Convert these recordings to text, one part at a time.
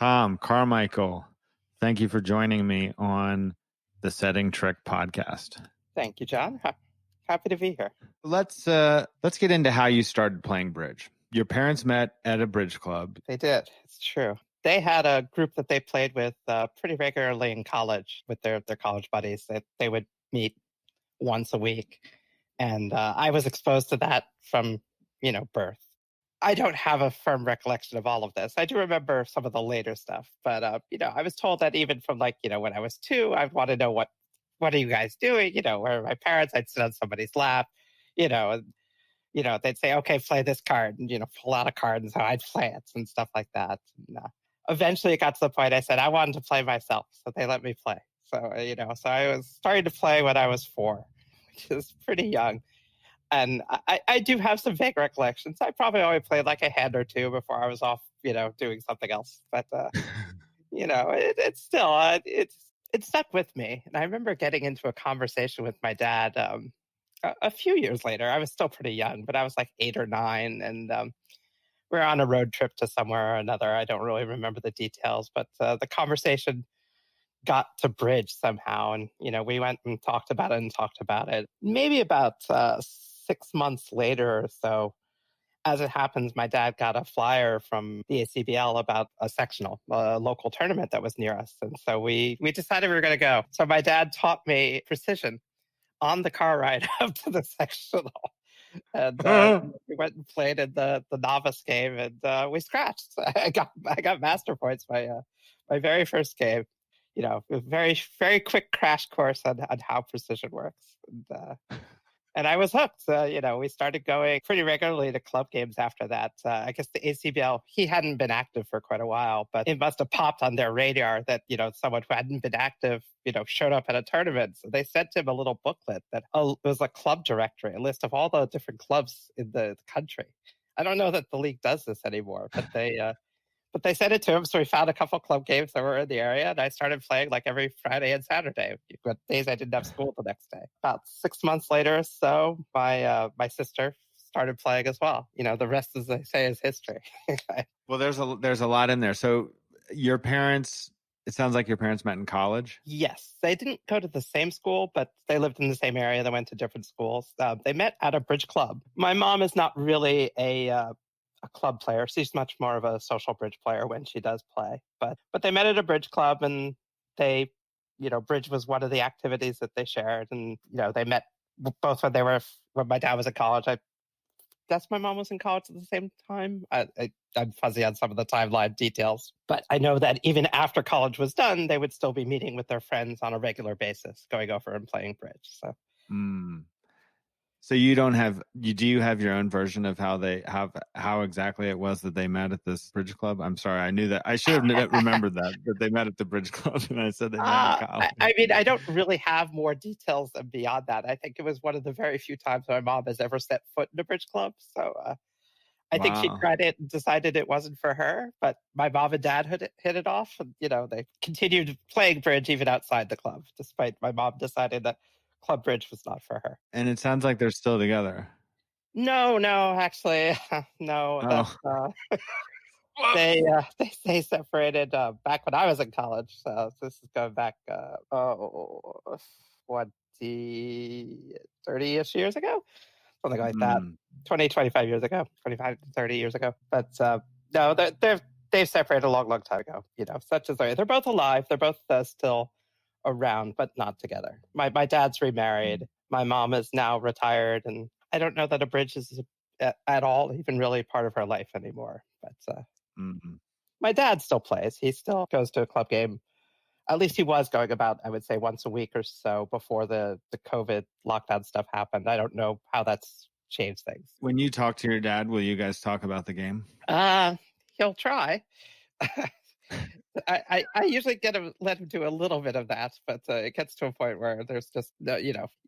Tom, Carmichael, thank you for joining me on the Setting Trick podcast. Thank you, John. Happy to be here. Let's get into how you started playing bridge. Your parents met at a bridge club. They did. It's true. They had a group that they played with pretty regularly in college with their college buddies. They would meet once a week. And I was exposed to that from, birth. I don't have a firm recollection of all of this. I do remember some of the later stuff, but I was told that even from when I was 2, I'd want to know what are you guys doing? Where are my parents? I'd sit on somebody's lap, and, they'd say, okay, play this card, and pull out a card, and so I'd play it and stuff like that. And, eventually, it got to the point I said I wanted to play myself, so they let me play. So so I was starting to play when I was 4, which is pretty young. And I do have some vague recollections. I probably only played like a hand or two before I was off, doing something else. But, it's still, it stuck with me. And I remember getting into a conversation with my dad a few years later. I was still pretty young, but I was like 8 or 9. And we were on a road trip to somewhere or another. I don't really remember the details, but the conversation got to bridge somehow. And, we went and talked about it. Maybe about 6 months later or so, as it happens, my dad got a flyer from the ACBL about a sectional, a local tournament that was near us. And so we decided we were going to go. So my dad taught me precision on the car ride up to the sectional. And we went and played in the novice game, and we scratched. I got master points my very first game. A very, very quick crash course on how precision works. And I was hooked. We started going pretty regularly to club games after that. I guess the ACBL, he hadn't been active for quite a while, but it must have popped on their radar that, someone who hadn't been active, showed up at a tournament. So they sent him a little booklet that was a club directory, a list of all the different clubs in the country. I don't know that the league does this anymore, but they sent it to him. So we found a couple club games that were in the area, and I started playing like every Friday and Saturday. But days I didn't have school the next day. About 6 months later or so, my sister started playing as well. The rest, as they say, is history. Well, there's a lot in there. So your parents, it sounds like your parents met in college? Yes. They didn't go to the same school, but they lived in the same area. They went to different schools. They met at a bridge club. My mom is not really a club player. She's much more of a social bridge player when she does play. But they met at a bridge club, and they, bridge was one of the activities that they shared. And, they met both when my dad was in college. I guess my mom was in college at the same time. I'm fuzzy on some of the timeline details. But I know that even after college was done, they would still be meeting with their friends on a regular basis, going over and playing bridge. So. So do you have your own version of how exactly it was that they met at this bridge club? I'm sorry, I knew that. I should have remembered that they met at the bridge club, and I said they met in college. I mean, I don't really have more details beyond that. I think it was one of the very few times my mom has ever set foot in a bridge club. So I think she tried it and decided it wasn't for her. But my mom and dad hit it off, and they continued playing bridge even outside the club, despite my mom deciding that club bridge was not for her. And it sounds like they're still together. No, actually, no. Oh. They separated back when I was in college. So this is going back 30-ish years ago, something like that. 25 years ago, 25 to 30 years ago. But no, they've separated a long time ago. Such as they're both alive. They're both still around, but not together. My dad's remarried. My mom is now retired, and I don't know that a bridge is at all even really part of her life anymore. But my dad still plays. He still goes to a club game. At least he was going about, I would say, once a week or so before the COVID lockdown stuff happened. I don't know how that's changed things. When you talk to your dad, will you guys talk about the game? He'll try. I usually let him do a little bit of that, but it gets to a point where there's just,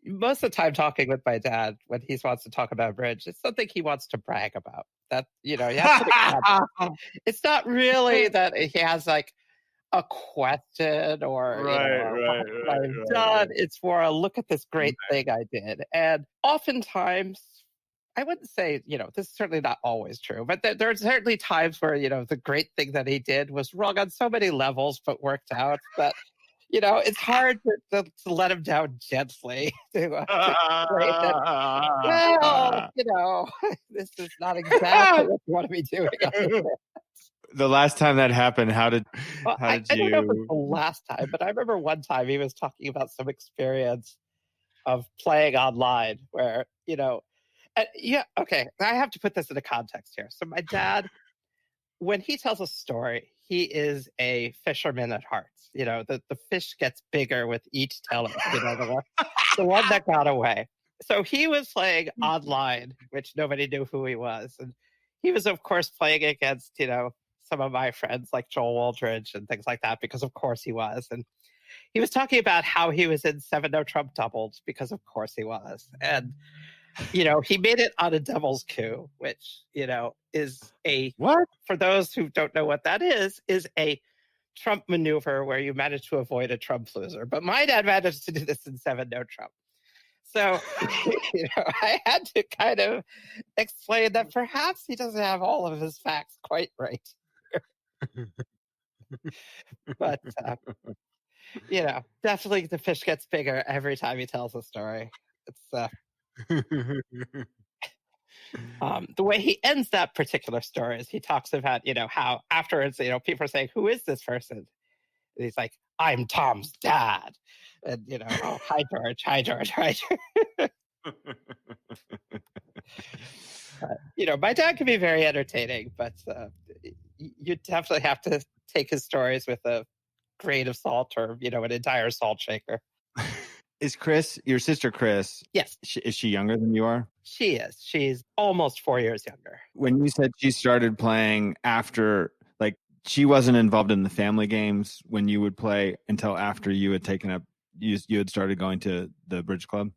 most of the time talking with my dad when he wants to talk about bridge, it's something he wants to brag about. That, you have to it's not really that he has like a question or what I've done. It's more a look at this great thing I did. And oftentimes I wouldn't say, this is certainly not always true, but there are certainly times where, the great thing that he did was wrong on so many levels, but worked out that, it's hard to let him down gently to say that, well, this is not exactly what you want to be doing. The last time that happened, how did Well, how I did don't know if it's you? the last time, but I remember one time he was talking about some experience of playing online where, yeah, okay, I have to put this into context here. So my dad, when he tells a story, he is a fisherman at heart. The fish gets bigger with each telling, the one that got away. So he was playing online, which nobody knew who he was. And he was, of course, playing against, some of my friends like Joel Waldridge and things like that, because of course he was. And he was talking about how he was in 7-No Trump doubles because of course he was. And, he made it on a devil's coup, which, is What? for those who don't know what that is a Trump maneuver where you manage to avoid a Trump loser. But my dad managed to do this in 7-No Trump. So, I had to kind of explain that perhaps he doesn't have all of his facts quite right. But, definitely the fish gets bigger every time he tells a story. It's the way he ends that particular story is he talks about, how afterwards, people are saying, who is this person? And he's like, I'm Tom's dad. And, oh, hi, George. Hi, George. Hi, George. My dad can be very entertaining, but you definitely have to take his stories with a grain of salt or, an entire salt shaker. Is Chris, your sister Chris? Yes. Is she younger than you are? She is. She's almost 4 years younger. When you said she started playing after, like, she wasn't involved in the family games when you would play until after you had taken up, you had started going to the bridge club?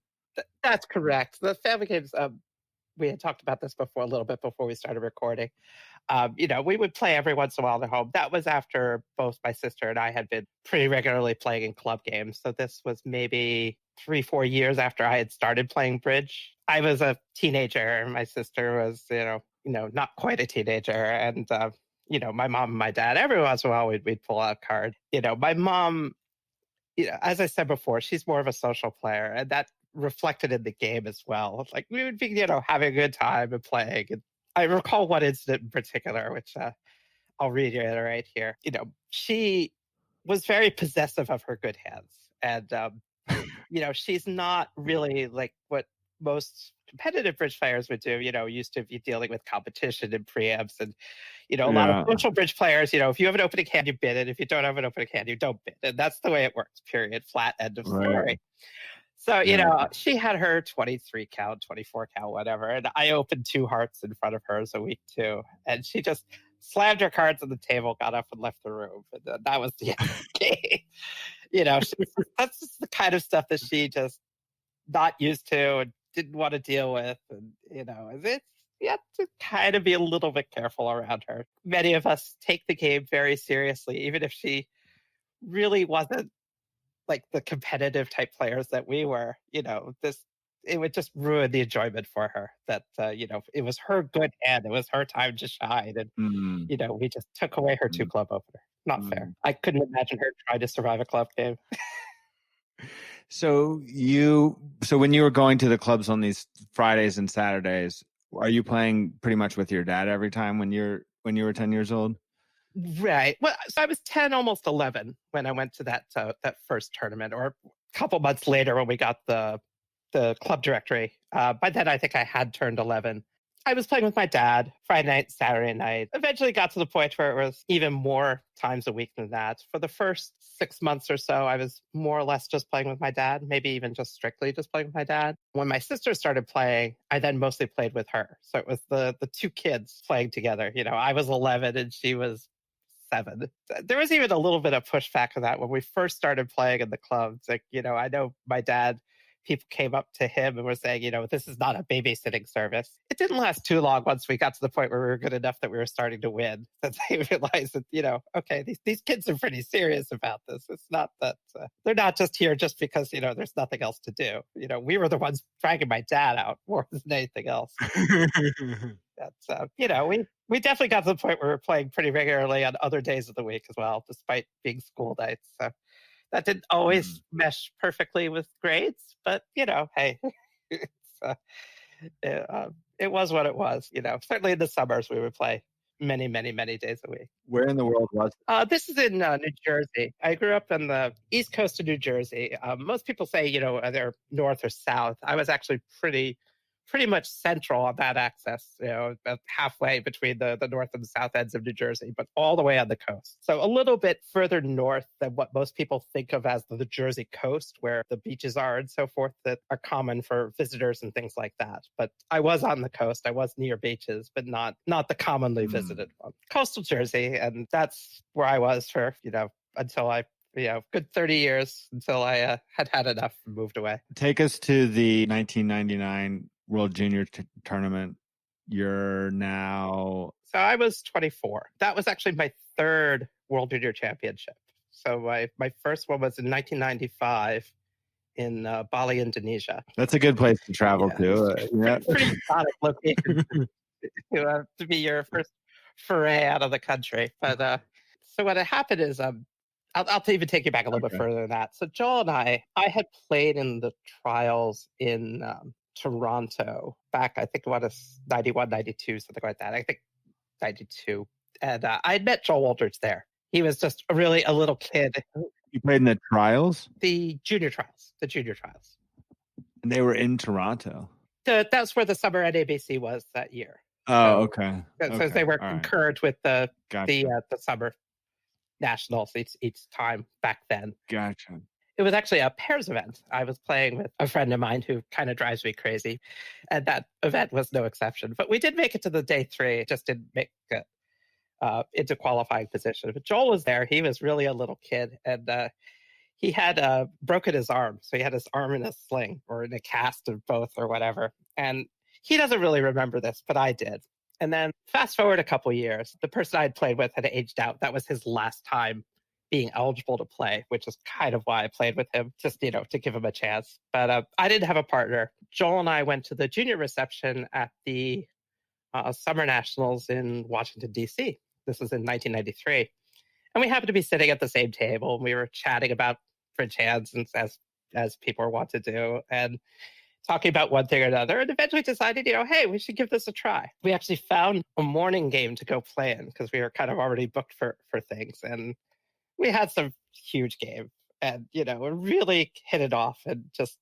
That's correct. The family games, we had talked about this before a little bit before we started recording. We would play every once in a while at home. That was after both my sister and I had been pretty regularly playing in club games. So this was maybe 3-4 years after I had started playing bridge. I was a teenager. My sister was, not quite a teenager. And, my mom and my dad, every once in a while, we'd pull out a card. My mom, as I said before, she's more of a social player. And that reflected in the game as well. Like we would be, having a good time and playing. And I recall one incident in particular, which I'll reiterate here. She was very possessive of her good hands. And, she's not really like what most competitive bridge players would do, used to be dealing with competition and preamps. And, a lot of social bridge players, if you have an opening hand, you bid it. If you don't have an opening hand, you don't bid. And that's the way it works, period. Flat, end of story. Right. So, she had her 23 count, 24 count, whatever. And I opened 2 hearts in front of hers a week too. And she just slammed her cards on the table, got up and left the room. And that was the end of the game. That's just the kind of stuff that she just not used to and didn't want to deal with. And, you have to kind of be a little bit careful around her. Many of us take the game very seriously, even if she really wasn't like the competitive type players that we were. It would just ruin the enjoyment for her that, it was her good hand. It was her time to shine. And, we just took away her 2 club opener. Not fair. I couldn't imagine her trying to survive a club game. So when you were going to the clubs on these Fridays and Saturdays, are you playing pretty much with your dad every time when you were 10 years old? Right. Well, so I was 10, almost 11 when I went to that first tournament, or a couple months later when we got the club directory. By then, I think I had turned 11. I was playing with my dad Friday night, Saturday night. Eventually got to the point where it was even more times a week than that. For the first 6 months or so, I was more or less just playing with my dad, maybe even just strictly just playing with my dad. When my sister started playing, I then mostly played with her. So it was the 2 kids playing together. I was 11 and she was 7. There was even a little bit of pushback of that when we first started playing in the clubs. Like, I know my dad people came up to him and were saying, this is not a babysitting service. It didn't last too long once we got to the point where we were good enough that we were starting to win, that they realized that, okay, these kids are pretty serious about this. It's not that they're not just here just because, there's nothing else to do. We were the ones dragging my dad out more than anything else. That's, we definitely got to the point where we were playing pretty regularly on other days of the week as well, despite being school nights. So that didn't always mesh perfectly with grades, but hey, it was what it was. Certainly in the summers we would play many, many, many days a week. Where in the world was it? This is in New Jersey. I grew up on the east coast of New Jersey. Most people say, they're north or south. I was actually pretty much central on that axis, about halfway between the north and the south ends of New Jersey, but all the way on the coast. So a little bit further north than what most people think of as the Jersey coast, where the beaches are and so forth that are common for visitors and things like that. But I was on the coast. I was near beaches, but not the commonly visited one. Coastal Jersey, and that's where I was for, until I good 30 years until I had enough and moved away. Take us to the 1999 World Junior Tournament. You're now... So I was 24. That was actually my third World Junior Championship. So my first one was in 1995 in Bali, Indonesia. That's a good place to travel to. Pretty exotic location to be your first foray out of the country. But so what had happened is... I'll even take you back a little bit further than that. So Joel and I had played in the trials in Toronto back, I think it was 91, 92, something like that. I think 92. And I had met Joel Waldridge there. He was just a little kid. You played in the trials? The junior trials. And they were in Toronto? That's where the summer NABC was that year. Oh, okay. So they were concurrent with the summer nationals each time back then. Gotcha. It was actually a pairs event. I was playing with a friend of mine who kind of drives me crazy, and that event was no exception. But we did make it to the day 3. It just didn't make it into qualifying position. But Joel was there. He was really a little kid, and he had broken his arm. So he had his arm in a sling or in a cast of both or whatever. And he doesn't really remember this, but I did. And then fast forward a couple years, the person I had played with had aged out. That was his last time being eligible to play, which is kind of why I played with him, just, to give him a chance. But I didn't have a partner. Joel and I went to the junior reception at the Summer Nationals in Washington, D.C. This was in 1993. And we happened to be sitting at the same table, and we were chatting about French hands, and as people want to do, and talking about one thing or another, and eventually decided, hey, we should give this a try. We actually found a morning game to go play in because we were kind of already booked for things. And we had some huge game and, really hit it off and just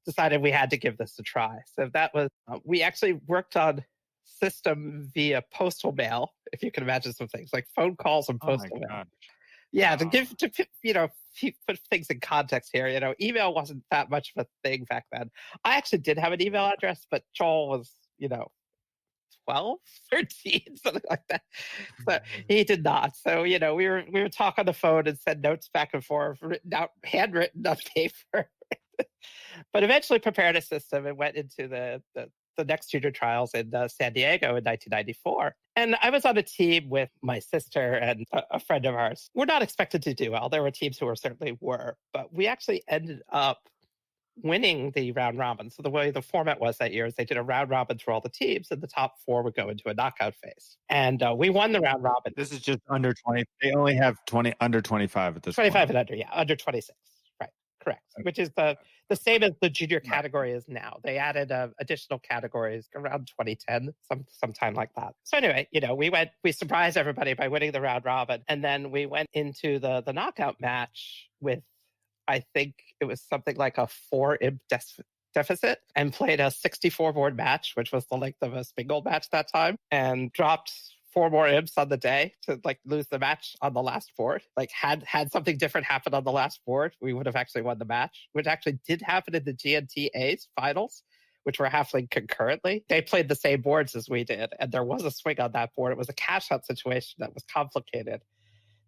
decided we had to give this a try. So that was, we actually worked on system via postal mail, if you can imagine some things like phone calls and postal mail. God. Yeah, to put things in context here, email wasn't that much of a thing back then. I actually did have an email address, but Joel was, 12, 13, something like that. So he did not. So, we would talk on the phone and send notes back and forth, written out, handwritten on paper. But eventually prepared a system and went into the next junior trials in San Diego in 1994. And I was on a team with my sister and a friend of ours. We're not expected to do well. There were teams who certainly were, but we actually ended up winning the round robin. So the way the format was that year is they did a round robin through all the teams, and the top 4 would go into a knockout phase. And we won the round robin. This is just under 20. They only have under 25 at this 25 point. and under, yeah, under 26. Right, correct. Okay. Which is the same as the junior category is now. They added additional categories around 2010, sometime like that. So anyway, we surprised everybody by winning the round robin. And then we went into the knockout match with, I think it was something like a 4 imp deficit, and played a 64 board match, which was the length of a single match that time, and dropped 4 more imps on the day to lose the match on the last board. Had something different happen on the last board, we would have actually won the match, which actually did happen in the GNTA's finals, which were happening concurrently. They played the same boards as we did, and there was a swing on that board. It was a cash out situation that was complicated.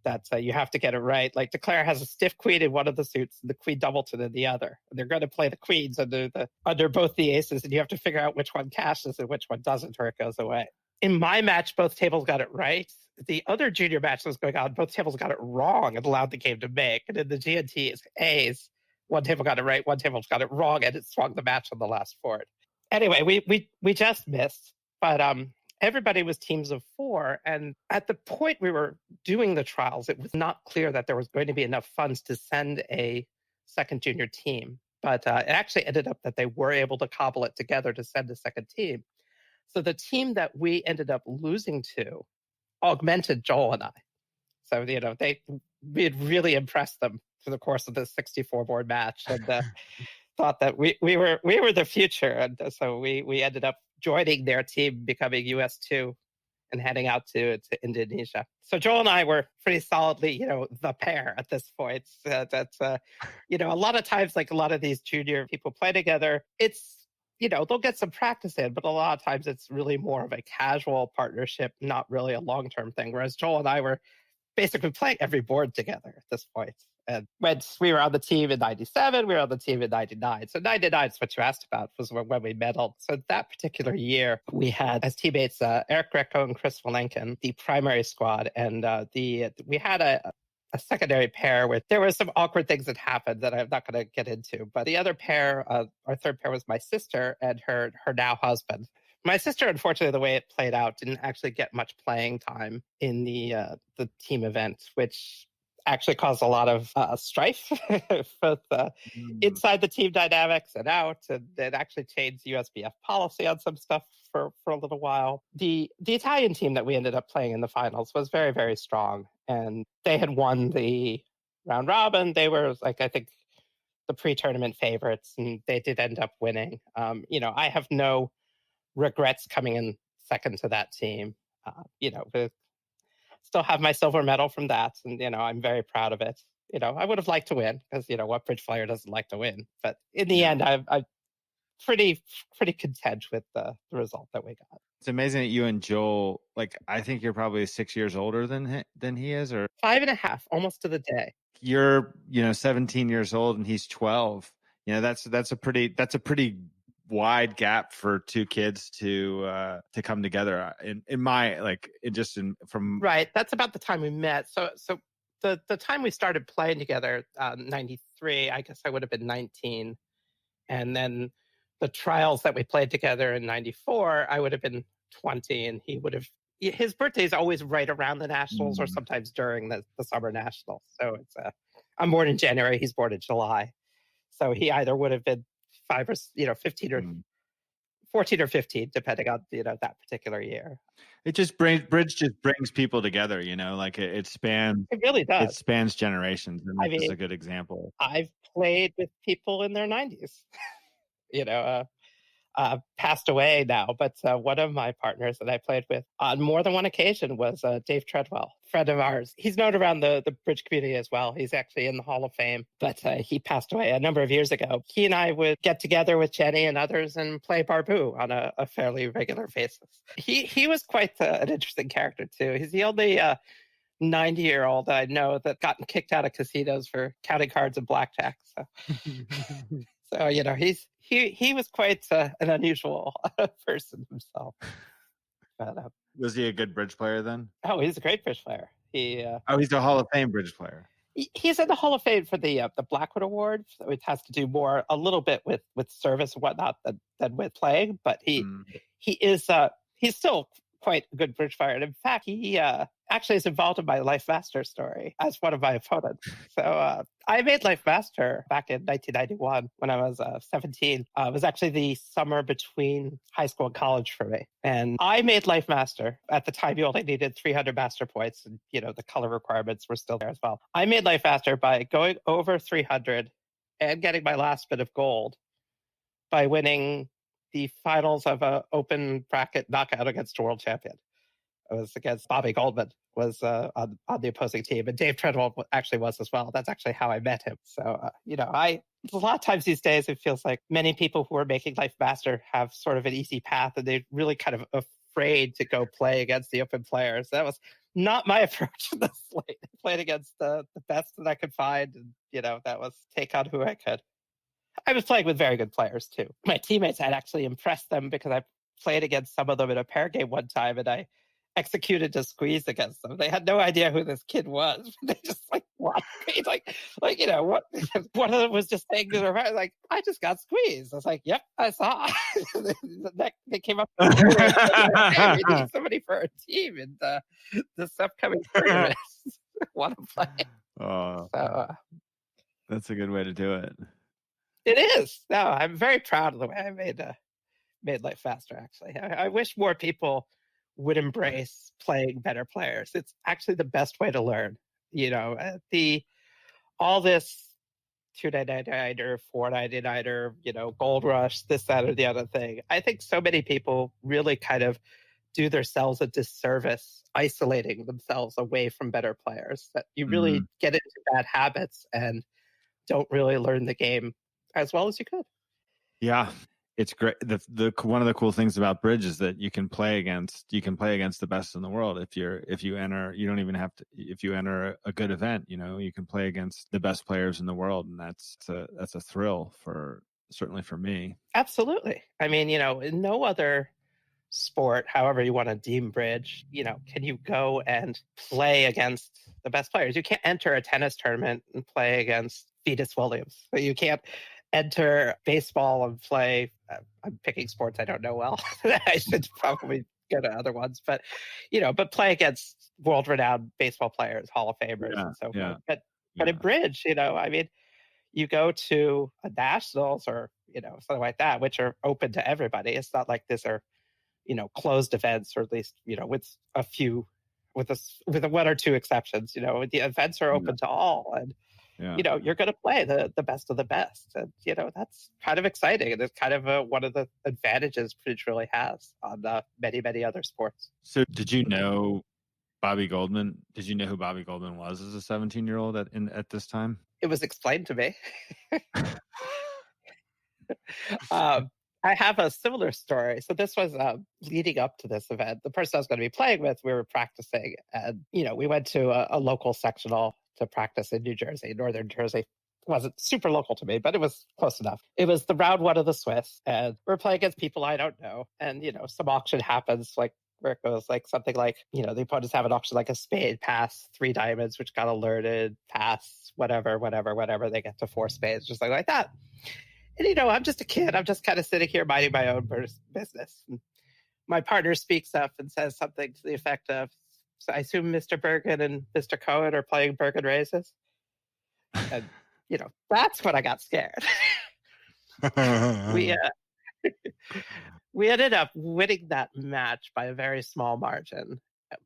that you have to get it right. Like Declare has a stiff queen in one of the suits, and the queen doubleton in the other. And they're going to play the queens under both the aces, and you have to figure out which one cashes and which one doesn't, or it goes away. In my match, both tables got it right. The other junior match that was going on, both tables got it wrong and allowed the game to make. And in the GNT A's, one table got it right, one table got it wrong, and it swung the match on the last board. Anyway, we just missed, but everybody was teams of 4. And at the point we were doing the trials, it was not clear that there was going to be enough funds to send a second junior team. But it actually ended up that they were able to cobble it together to send a second team. So the team that we ended up losing to augmented Joel and I. So, we had really impressed them through the course of this 64 board match, and thought that we were the future. And so we ended up joining their team, becoming US2 and heading out to Indonesia. So Joel and I were pretty solidly, the pair at this point. That's a lot of times, like a lot of these junior people play together, it's, they'll get some practice in, but a lot of times it's really more of a casual partnership, not really a long-term thing. Whereas Joel and I were basically playing every board together at this point. And when we were on the team in 97, we were on the team in 99. So 99 is what you asked about, was when we medaled. So that particular year, we had as teammates Eric Greco and Chris Walenkin, the primary squad. And we had a secondary pair where there were some awkward things that happened that I'm not going to get into. But the other pair, our third pair, was my sister and her now husband. My sister, unfortunately, the way it played out, didn't actually get much playing time in the team event, which actually caused a lot of strife both inside the team dynamics and out. And it actually changed USBF policy on some stuff for a little while. The Italian team that we ended up playing in the finals was very, very strong. And they had won the round robin. They were, I think, the pre-tournament favorites, and they did end up winning. I have no regrets coming in second to that team. Still have my silver medal from that, and I'm very proud of it. I would have liked to win, because what bridge player doesn't like to win? But in the end, I'm pretty content with the result that we got. It's amazing that you and Joel, I think you're probably 6 years older than he is, or 5.5, almost to the day. You're 17 years old and he's 12. That's a pretty wide gap for two kids to come together in my from right. That's about the time we met. So the time we started playing together, 93, I guess I would have been 19, and then the trials that we played together in 94, I would have been 20, and he would have. His birthday is always right around the nationals, or sometimes during the summer nationals. So it's I'm born in January. He's born in July, so he either would have been 5 or 15 or 14 or 15, depending on that particular year. It just bridge brings people together. It spans. It really does. It spans generations, and this is a good example. I've played with people in their 90s. Passed away now, but one of my partners that I played with on more than one occasion was Dave Treadwell, friend of ours. He's known around the bridge community as well. He's actually in the Hall of Fame, but he passed away a number of years ago. He and I would get together with Jenny and others and play Barbu on a fairly regular basis. He was quite an interesting character too. He's the only 90-year-old that I know that gotten kicked out of casinos for counting cards and blackjack. So. So, he was quite an unusual person himself. But, was he a good bridge player then? Oh, he's a great bridge player. He's a Hall of Fame bridge player. He's in the Hall of Fame for the Blackwood Award. So it has to do a little bit with service and whatnot than with playing. But he is he's still quite a good bridge player. And in fact, he actually is involved in my Life Master story as one of my opponents. So I made Life Master back in 1991 when I was 17. It was actually the summer between high school and college for me. And I made Life Master. At the time, you only needed 300 master points. And, the color requirements were still there as well. I made Life Master by going over 300 and getting my last bit of gold by winning the finals of an open bracket knockout against a world champion. It was against Bobby Goldman, was on the opposing team, and Dave Treadwell actually was as well. That's actually how I met him. So, a lot of times these days it feels like many people who are making Life Master have sort of an easy path, and they're really kind of afraid to go play against the open players. That not my approach to the slate. I played against the best that I could find, and that was take on who I could. I was playing with very good players too. My teammates had actually impressed them because I played against some of them in a pair game one time, and I executed a squeeze against them. They had no idea who this kid was. They just watched me, what? One of them was just saying to their friends, "I just got squeezed." I was like, "Yep, I saw." They came up, "Hey, we need somebody for our team in this upcoming tournament. Want to play?" Oh, So that's a good way to do it. it is. No, I'm very proud of the way I made life faster. Actually, I wish more people would embrace playing better players. It's actually the best way to learn. All this 299er, 499er, Gold Rush, this, that, or the other thing. I think so many people really kind of do themselves a disservice isolating themselves away from better players. That you really get into bad habits and don't really learn the game as well as you could. Yeah, it's great. The one of the cool things about bridge is that you can play against the best in the world. If you enter, you don't even have to. If you enter a good event, you can play against the best players in the world, and that's a thrill certainly for me. Absolutely. I mean, in no other sport, however you want to deem bridge, can you go and play against the best players? You can't enter a tennis tournament and play against Venus Williams. You can't enter baseball and play. I'm picking sports I don't know well. I should probably go to other ones, but play against world-renowned baseball players, Hall of Famers, and so forth. But in bridge, I mean, you go to a nationals or something like that, which are open to everybody. It's not like these are closed events, or at least with a few, with one or two exceptions. The events are open to all, and you're going to play the best of the best, and that's kind of exciting, and it's kind of one of the advantages bridge really has on many other sports. So, did you know Bobby Goldman? Did you know who Bobby Goldman was as a 17-year-old at this time? It was explained to me. I have a similar story. So this was leading up to this event. The person I was going to be playing with, we were practicing, and we went to a local sectional to practice in New Jersey. Northern Jersey. It wasn't super local to me, but it was close enough. It was the round one of the Swiss, and we're playing against people I don't know. And some auction happens, where it goes something like, the opponents have an auction like a spade, pass 3 diamonds, which got alerted, pass whatever, they get to 4 spades, just like that. And, I'm just a kid. I'm just kind of sitting here minding my own business. And my partner speaks up and says something to the effect of, "So I assume Mr. Bergen and Mr. Cohen are playing Bergen Raises." And, that's when I got scared. We ended up winning that match by a very small margin.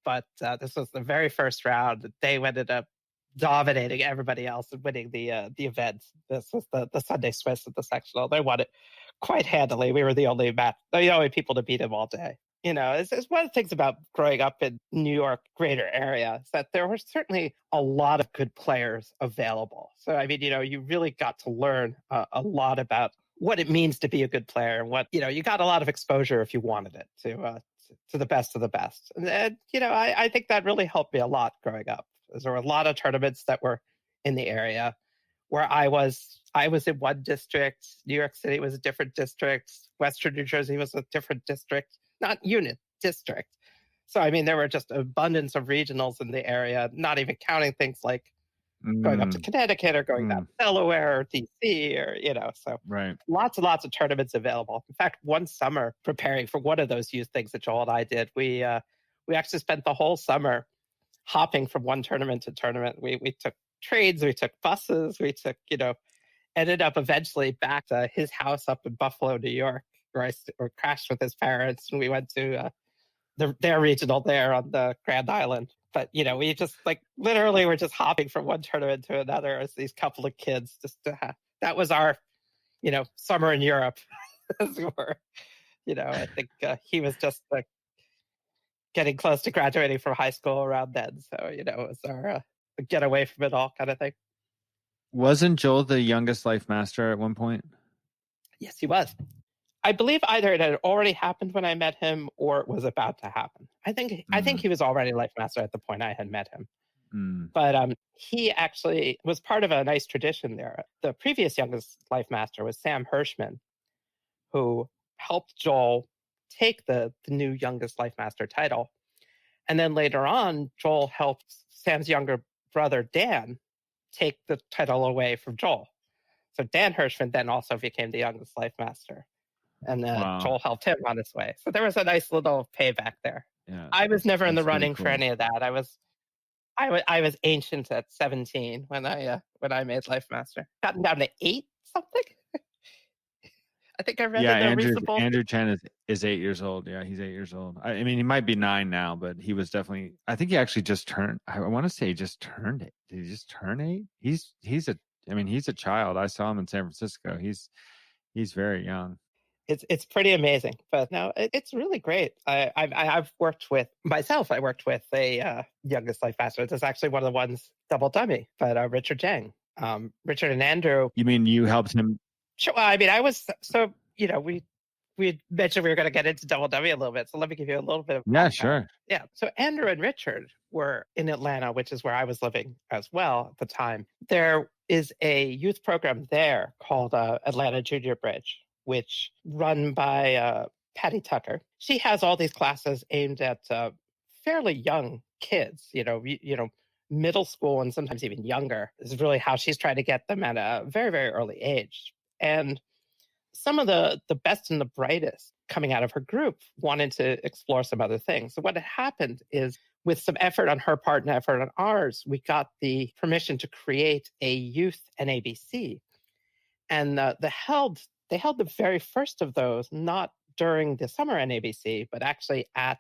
But this was the very first round. They ended up dominating everybody else and winning the event. This was the Sunday Swiss at the sectional. They won it quite handily. We were the only people to beat him all day. It's one of the things about growing up in New York greater area is that there were certainly a lot of good players available. So, I mean, you really got to learn a lot about what it means to be a good player, and what, you got a lot of exposure if you wanted it to the best of the best. And I think that really helped me a lot growing up. There were a lot of tournaments that were in the area where I was in one district, New York City was a different district, Western New Jersey was a different district, not unit, district. So, I mean, there were just abundance of regionals in the area, not even counting things like going up to Connecticut or going down to Delaware or DC or, so lots and lots of tournaments available. In fact, one summer preparing for one of those youth things that Joel and I did, we actually spent the whole summer hopping from one tournament to tournament. We took trains, we took buses, we took, ended up eventually back to his house up in Buffalo, New York, where I crashed with his parents, and we went to their regional there on the Grand Island. But, we just literally were just hopping from one tournament to another as these couple of kids just to have, that was our, summer in Europe, as we were. I think he was just getting close to graduating from high school around then. So, it was our get away from it all kind of thing. Wasn't Joel the youngest life master at one point? Yes, he was. I believe either it had already happened when I met him or it was about to happen. I think he was already Life Master at the point I had met him. But he actually was part of a nice tradition there. The previous youngest Life Master was Sam Hirschman, who helped Joel take the new youngest Life Master title. And then later on, Joel helped Sam's younger brother, Dan, take the title away from Joel. So Dan Hirschman then also became the youngest Life Master. And Joel helped him on his way. So there was a nice little payback there. Yeah, I was never in the running really cool for any of that. I was ancient at 17 when I made Life Master. Gotten down to 8 something. I think I read Andrew Chen is 8 years old. Yeah, he's 8 years old. I mean, he might be 9 now, but he was definitely. I think he actually just turned. I want to say he just turned it. Did he just turn 8? He's a child. I saw him in San Francisco. He's very young. It's pretty amazing, but no, it's really great. I've worked with myself. I worked with a youngest Life Master. It's actually one of the ones Double Dummy, but Richard Jang. Richard and Andrew. You mean you helped him? Sure. Well, I mean, I was so we mentioned we were going to get into Double Dummy a little bit, so let me give you a little bit of background. Sure. Yeah. So Andrew and Richard were in Atlanta, which is where I was living as well at the time. There is a youth program there called Atlanta Junior Bridge, which run by Patty Tucker. She has all these classes aimed at fairly young kids, middle school and sometimes even younger. This is really how she's trying to get them at a very, very early age. And some of the best and the brightest coming out of her group wanted to explore some other things. So what had happened is, with some effort on her part and effort on ours, we got the permission to create a youth NABC. And they held the very first of those, not during the summer NABC, but actually at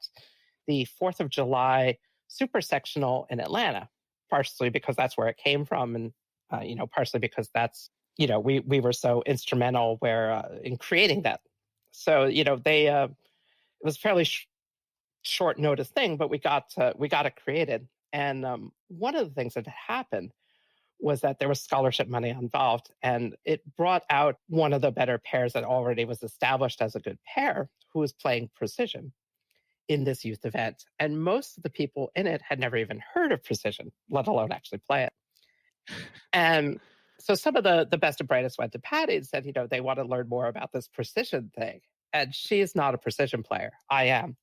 the 4th of July Super Sectional in Atlanta, partially because that's where it came from, and partially because that's we were so instrumental in creating that. So they it was a fairly short notice thing, but we got it created. And one of the things that happened was that there was scholarship money involved, and it brought out one of the better pairs that already was established as a good pair, who was playing precision in this youth event. And most of the people in it had never even heard of precision, let alone actually play it. And so some of the best and brightest went to Patty and said, they want to learn more about this precision thing. And she is not a precision player. I am.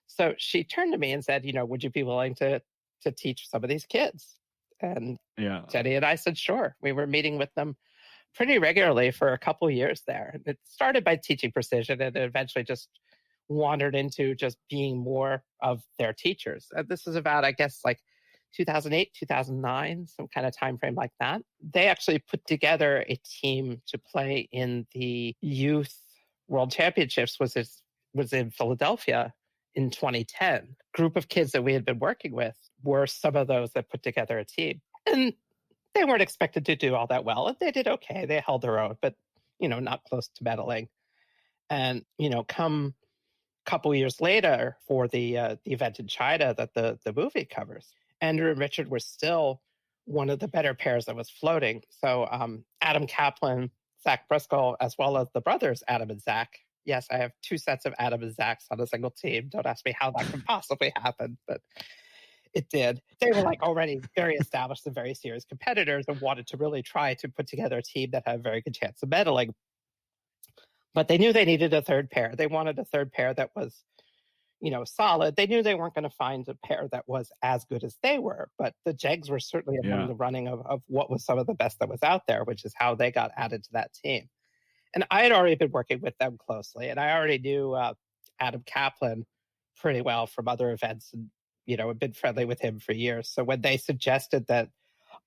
So she turned to me and said, would you be willing to teach some of these kids? And Jenny and I said, sure. We were meeting with them pretty regularly for a couple years there. It started by teaching precision, and it eventually just wandered into just being more of their teachers. And this is about, I guess, like 2008, 2009, some kind of time frame like that. They actually put together a team to play in the Youth World Championships, was in Philadelphia in 2010. Group of kids that we had been working with were some of those that put together a team. And they weren't expected to do all that well. And they did okay. They held their own, but, not close to medaling. And, come a couple years later for the event in China that the movie covers, Andrew and Richard were still one of the better pairs that was floating. So Adam Kaplan, Zach Briscoe, as well as the brothers, Adam and Zach. Yes, I have 2 sets of Adam and Zachs on a single team. Don't ask me how that could possibly happen, but it did. They were already very established and very serious competitors and wanted to really try to put together a team that had a very good chance of medaling. But they knew they needed a third pair. They wanted a third pair that was, solid. They knew they weren't going to find a pair that was as good as they were, but the Jegs were certainly among the running of what was some of the best that was out there, which is how they got added to that team. And I had already been working with them closely, and I already knew Adam Kaplan pretty well from other events, and had been friendly with him for years. So when they suggested that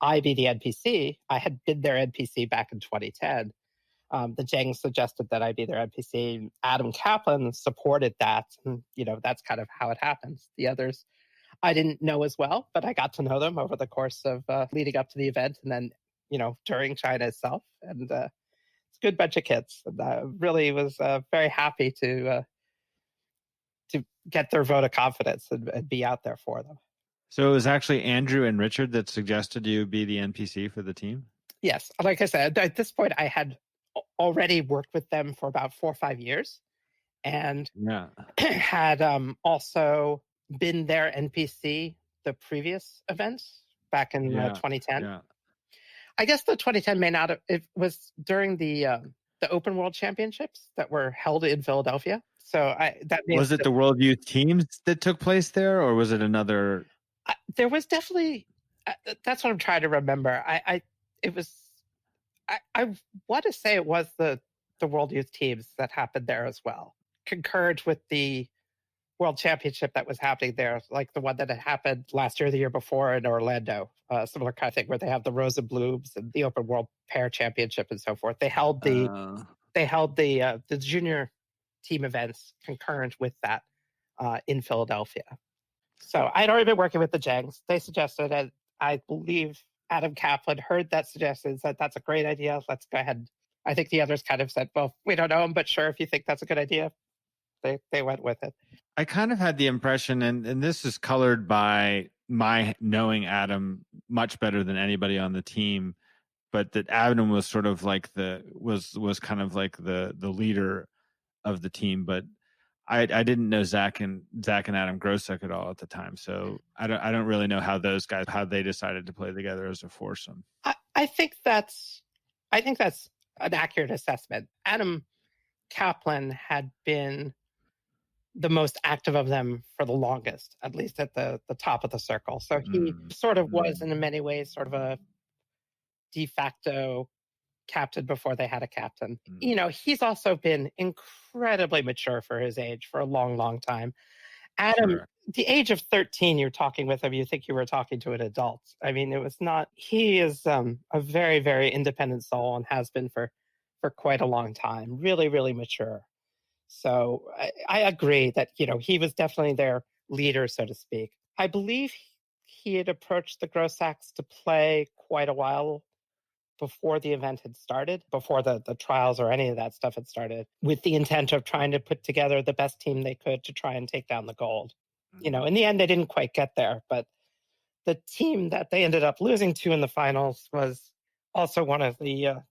I be the NPC, I had been their NPC back in 2010. The Jangs suggested that I be their NPC. Adam Kaplan supported that, and that's kind of how it happens. The others I didn't know as well, but I got to know them over the course of leading up to the event, and then during China itself. And it's a good bunch of kids. And I really was very happy to get their vote of confidence and be out there for them. So it was actually Andrew and Richard that suggested you be the NPC for the team? Yes. Like I said, at this point, I had already worked with them for about 4 or 5 years, and Yeah. had also been their NPC the previous events back in Yeah. 2010. Yeah. I guess the 2010 may not have, it was during the Open World Championships that were held in Philadelphia. So that means Was it the World Youth Teams that took place there, or was it another? there was definitely, that's what I'm trying to remember. It was, I want to say it was the World Youth Teams that happened there as well, concurrent with the World Championship that was happening there, like the one that had happened last year, the year before in Orlando, similar kind of thing, where they have the Rose and Blooms and the Open World Pair Championship and so forth. They held the junior team events concurrent with that in Philadelphia. So I'd already been working with the Jangs. They suggested, and I believe Adam Kaplan heard that suggestion and said, that's a great idea. Let's go ahead. I think the others kind of said, well, we don't know him, but sure, if you think that's a good idea, they went with it. I kind of had the impression, and this is colored by my knowing Adam much better than anybody on the team, but that Adam was sort of like was kind of like the leader of the team. But I didn't know Zach and Adam Grosek at all at the time, so I don't really know how those guys, how they decided to play together as a foursome. I think that's an accurate assessment. Adam Kaplan had been the most active of them for the longest, at least at the top of the circle. So he sort of was, in many ways, sort of a de facto captain before they had a captain. You know, he's also been incredibly mature for his age for a long, long time. Adam, sure. The age of 13, you're talking with him, you think you were talking to an adult. I mean, it was not, he is a very, very independent soul and has been for quite a long time. Really, really mature. So I agree that, you know, he was definitely their leader, so to speak. I believe he had approached the Grosaks to play quite a while before the event had started, before the trials or any of that stuff had started, with the intent of trying to put together the best team they could to try and take down the gold. You know, in the end, they didn't quite get there, but the team that they ended up losing to in the finals was also one of the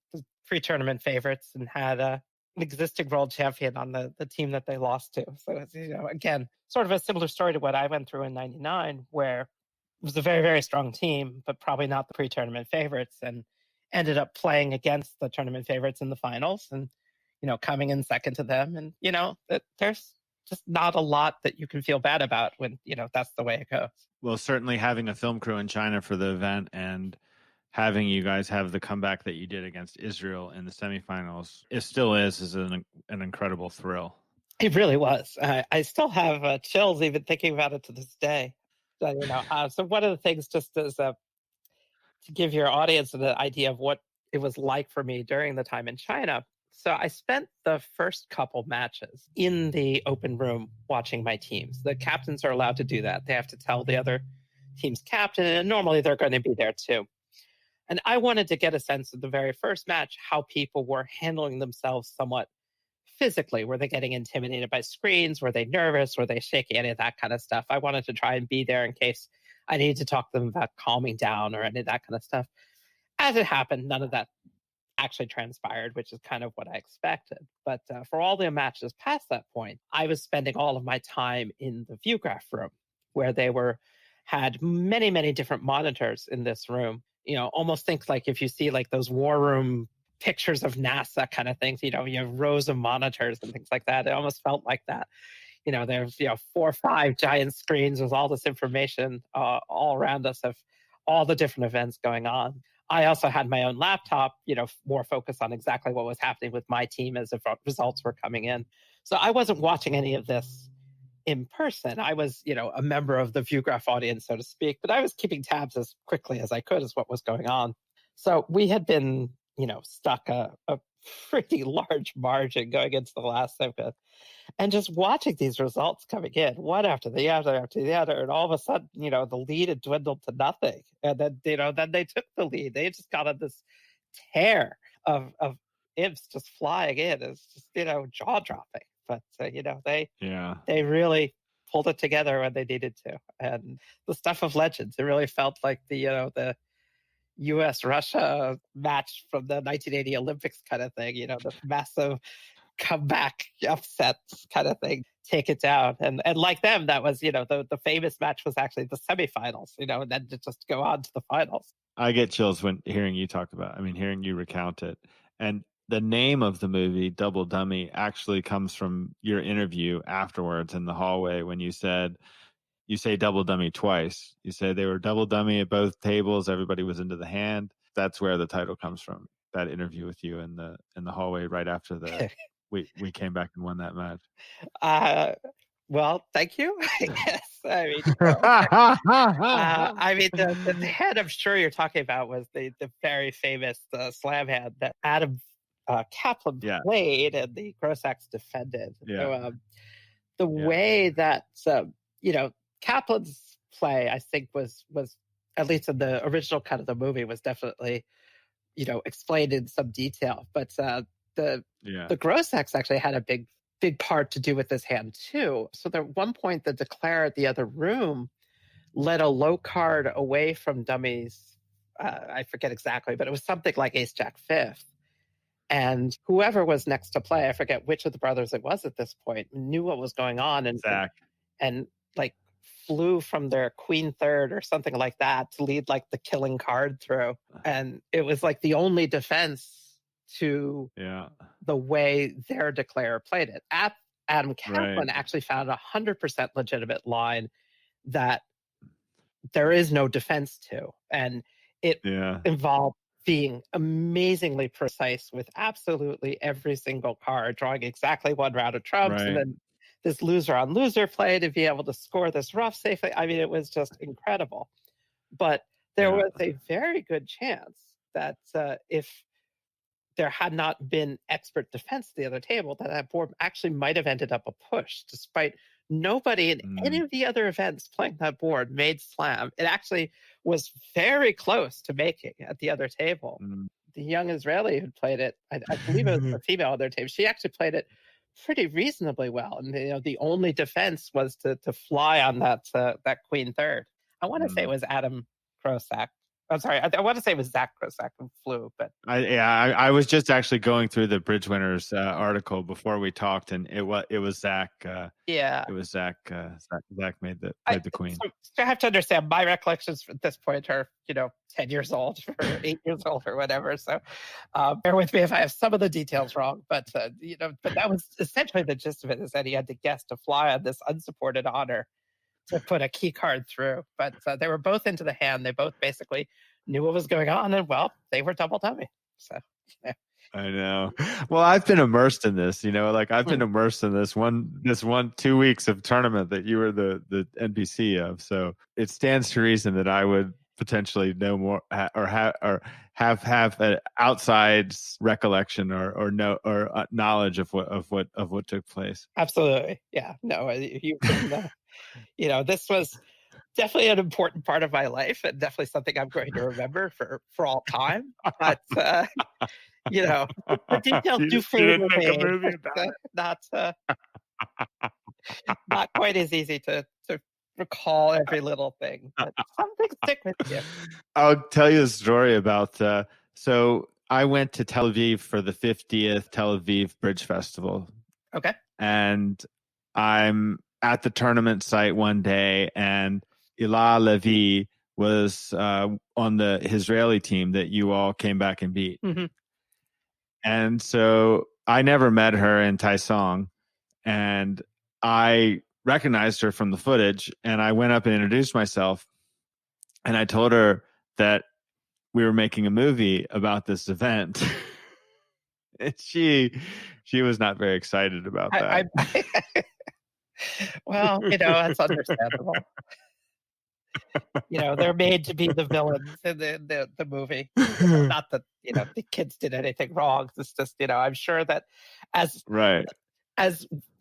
pre-tournament favorites and had an existing world champion on the team that they lost to. So it's, you know, again, sort of a similar story to what I went through in '99, where it was a very, very strong team, but probably not the pre-tournament favorites, and ended up playing against the tournament favorites in the finals and, you know, coming in second to them. And, you know, there's just not a lot that you can feel bad about when, you know, that's the way it goes. Well, certainly having a film crew in China for the event and having you guys have the comeback that you did against Israel in the semifinals, it still is an incredible thrill. It really was. I still have chills even thinking about it to this day. So, you know, so one of the things, just as to give your audience an idea of what it was like for me during the time in China. So I spent the first couple matches in the open room watching my teams. The captains are allowed to do that. They have to tell the other team's captain, and normally they're going to be there too. And I wanted to get a sense of the very first match, how people were handling themselves somewhat physically. Were they getting intimidated by screens? Were they nervous? Were they shaky? Any of that kind of stuff. I wanted to try and be there in case I needed to talk to them about calming down or any of that kind of stuff. As it happened, none of that actually transpired, which is kind of what I expected. But for all the matches past that point, I was spending all of my time in the viewgraph room, where they had many, many different monitors in this room. You know, almost think like if you see like those war room pictures of NASA kind of things, you know, you have rows of monitors and things like that. It almost felt like that. You know, there's, you know, 4 or 5 giant screens with all this information all around us of all the different events going on. I also had my own laptop, you know, more focused on exactly what was happening with my team as the results were coming in. So I wasn't watching any of this in person. I was, you know, a member of the viewgraph audience, so to speak, but I was keeping tabs as quickly as I could as what was going on. So we had been, you know, stuck a pretty large margin going into the last segment, and just watching these results coming in one after the other after the other, and all of a sudden, you know, the lead had dwindled to nothing, and then, you know, then they took the lead. They just got on this tear of imps just flying in. It's just, you know, jaw dropping. But you know, they really pulled it together when they needed to, and the stuff of legends. It really felt like the U.S.-Russia match from the 1980 Olympics kind of thing, the massive comeback upsets kind of thing, take it down. And like them, that was, the famous match was actually the semifinals, and then to just go on to the finals. I get chills when hearing you talk about, hearing you recount it. And the name of the movie, Double Dummy, actually comes from your interview afterwards in the hallway when you say double dummy twice. You say they were double dummy at both tables. Everybody was into the hand. That's where the title comes from. That interview with you in the hallway right after we came back and won that match. Well, thank you. I guess. The hand I'm sure you're talking about was the very famous slam hand that Adam Kaplan played and the Grosacks defended. Yeah. So, the way that Kaplan's play, I think, was at least in the original cut of the movie, was definitely explained in some detail. But the Grosacks actually had a big part to do with this hand too. So at one point, the declarer at the other room led a low card away from dummies. I forget exactly, but it was something like Ace Jack fifth. And whoever was next to play, I forget which of the brothers it was at this point, knew what was going on and like flew from their queen third or something like that to lead like the killing card through. And it was like the only defense to the way their declarer played it. Adam Kaplan actually found 100% legitimate line that there is no defense to. And it involved being amazingly precise with absolutely every single card, drawing exactly one round of trumps, and then this loser on loser play to be able to score this rough safely. It was just incredible. But there was a very good chance that if there had not been expert defense at the other table, that board actually might have ended up a push, despite nobody in any of the other events playing that board made slam. It actually was very close to making at the other table. The young Israeli who played it, I believe it was a female on their team, she actually played it pretty reasonably well. And the only defense was to fly on that queen third. I want to say it was Adam Krosak. I'm sorry, I want to say it was Zach Krosak who flew, but I was just actually going through the Bridge Winners article before we talked, and it was Zach. It was Zach. Zach played the queen. So I have to understand, my recollections at this point are 10 years old or 8 years old or whatever. So bear with me if I have some of the details wrong. But but that was essentially the gist of it: is that he had to guess to fly on this unsupported honor to put a key card through. But they were both into the hand. They both basically knew what was going on, and they were double dummy. So I know. Well, I've been immersed in this, I've been immersed in this 2 weeks of tournament that you were the NPC of. So it stands to reason that I would potentially know more or have an outside recollection or knowledge of what took place. Absolutely. Yeah. No, you can, this was definitely an important part of my life and definitely something I'm going to remember for all time. But the details do fade away. Not quite as easy to recall every little thing, but some things stick with you. I'll tell you a story about. So I went to Tel Aviv for the 50th Tel Aviv Bridge Festival. Okay. And I'm at the tournament site one day, and Ilah Levi was on the Israeli team that you all came back and beat. Mm-hmm. And so I never met her in Taicang, and I recognized her from the footage, and I went up and introduced myself, and I told her that we were making a movie about this event. And she was not very excited about that. Well, that's understandable. They're made to be the villains in the movie. Not that the kids did anything wrong. It's just I'm sure that as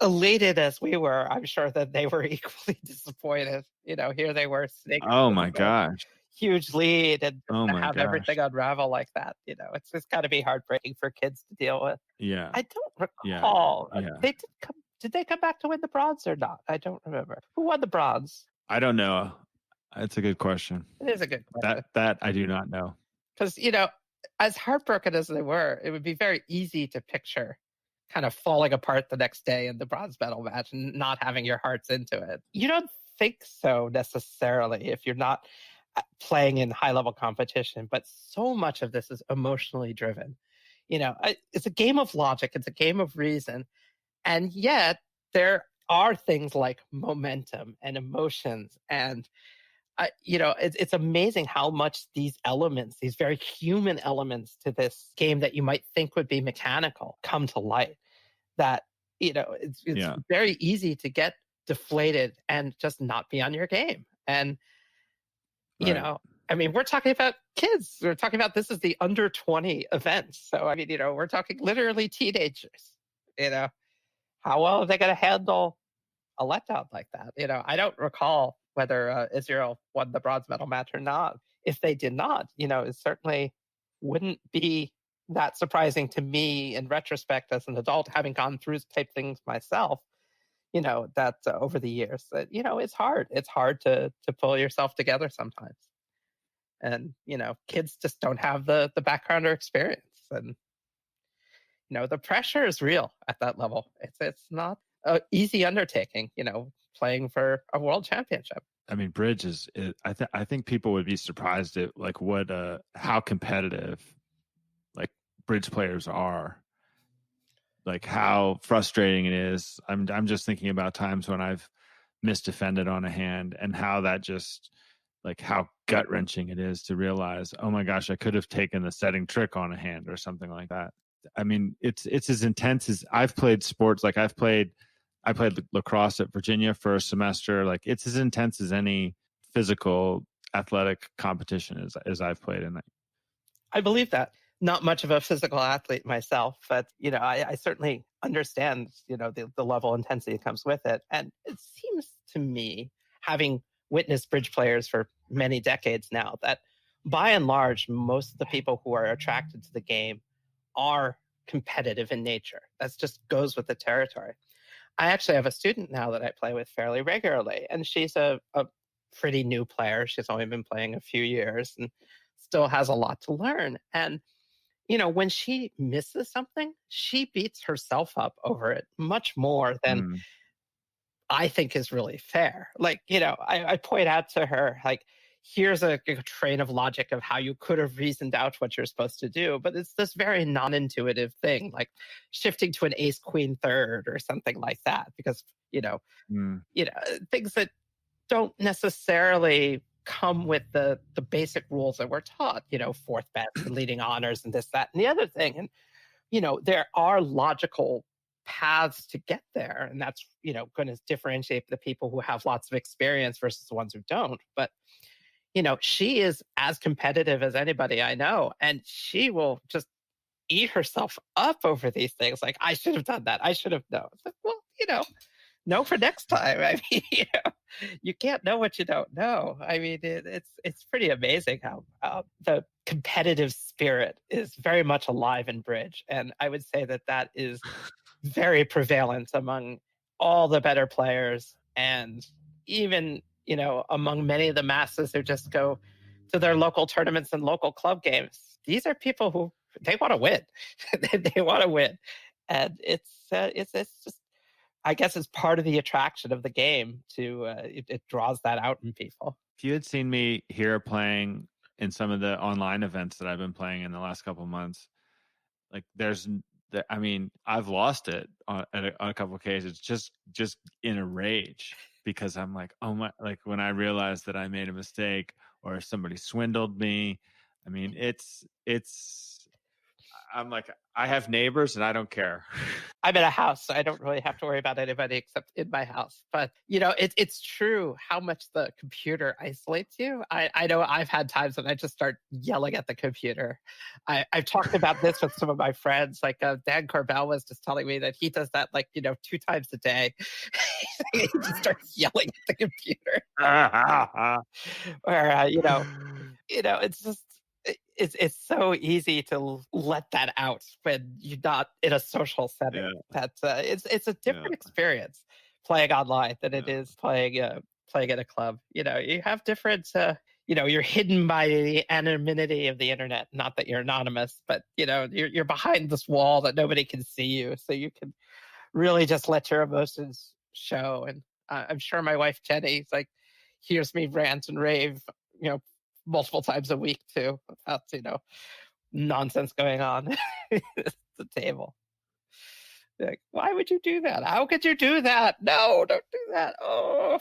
elated as we were, I'm sure that they were equally disappointed. Here they were sitting. Oh my gosh! Huge lead, and have everything unravel like that. It's got to be heartbreaking for kids to deal with. Yeah, I don't recall. They did come. Did they come back to win the bronze or not? I don't remember. Who won the bronze? I don't know. That's a good question. It is a good question. That I do not know. Because, as heartbroken as they were, it would be very easy to picture kind of falling apart the next day in the bronze medal match and not having your hearts into it. You don't think so necessarily if you're not playing in high level competition, but so much of this is emotionally driven. It's a game of logic, it's a game of reason. And yet there are things like momentum and emotions and it's amazing how much these elements, these very human elements to this game that you might think would be mechanical, come to light. That it's very easy to get deflated and just not be on your game. And I mean, we're talking about kids. We're talking about this is the under 20 event. So I mean, we're talking literally teenagers. How well are they going to handle a letdown like that? I don't recall whether Israel won the bronze medal match or not. If they did not, it certainly wouldn't be that surprising to me in retrospect as an adult, having gone through type things myself, that over the years that, it's hard. It's hard to pull yourself together sometimes. And, kids just don't have the background or experience. And, the pressure is real at that level. It's not an easy undertaking, playing for a world championship. I mean, bridge is. I think people would be surprised at like how competitive, like bridge players are. Like how frustrating it is. I'm just thinking about times when I've misdefended on a hand and how that just like how gut wrenching it is to realize, oh my gosh, I could have taken the setting trick on a hand or something like that. I mean, it's as intense as I've played sports. Like I played lacrosse at Virginia for a semester. Like it's as intense as any physical athletic competition as I've played in. I believe that. Not much of a physical athlete myself, but I certainly understand the level of intensity that comes with it. And it seems to me, having witnessed bridge players for many decades now, that by and large, most of the people who are attracted to the game are competitive in nature. That just goes with the territory. I actually have a student now that I play with fairly regularly, and she's a pretty new player. She's only been playing a few years and still has a lot to learn. And, when she misses something, she beats herself up over it much more than I think is really fair. Like, I point out to her, like, here's a train of logic of how you could have reasoned out what you're supposed to do. But it's this very non-intuitive thing, like shifting to an ace queen third or something like that, because, things that don't necessarily come with the basic rules that we're taught, fourth bets and leading honors and this, that, and the other thing. And, there are logical paths to get there. And that's, going to differentiate the people who have lots of experience versus the ones who don't. But, she is as competitive as anybody I know. And she will just eat herself up over these things. Like, I should have done that. I should have known. Like, well, know for next time. I mean, you can't know what you don't know. I mean, it's pretty amazing how the competitive spirit is very much alive in bridge. And I would say that is very prevalent among all the better players, and even, among many of the masses who just go to their local tournaments and local club games. These are people who they want to win. They want to win. And it's just, I guess it's part of the attraction of the game to it draws that out in people. If you had seen me here playing in some of the online events that I've been playing in the last couple of months, like I've lost it on a couple of cases, just in a rage, because I'm like, oh my, like when I realized that I made a mistake or somebody swindled me. I mean, I'm like, I have neighbors and I don't care. I'm in a house, so I don't really have to worry about anybody except in my house. But, it's true how much the computer isolates you. I know I've had times when I just start yelling at the computer. I've talked about this with some of my friends. Like Dan Corbell was just telling me that he does that 2 times a day. He just starts yelling at the computer. Or, it's just, it's so easy to let that out when you're not in a social setting. Yeah. It's a different experience playing online than it is playing at a club. You have different you're hidden by the anonymity of the internet. Not that you're anonymous, but you're behind this wall that nobody can see you, so you can really just let your emotions show. And I'm sure my wife Jenny hears me rant and rave, multiple times a week too, about nonsense going on at the table. Like, why would you do that? How could you do that? No, don't do that. Oh.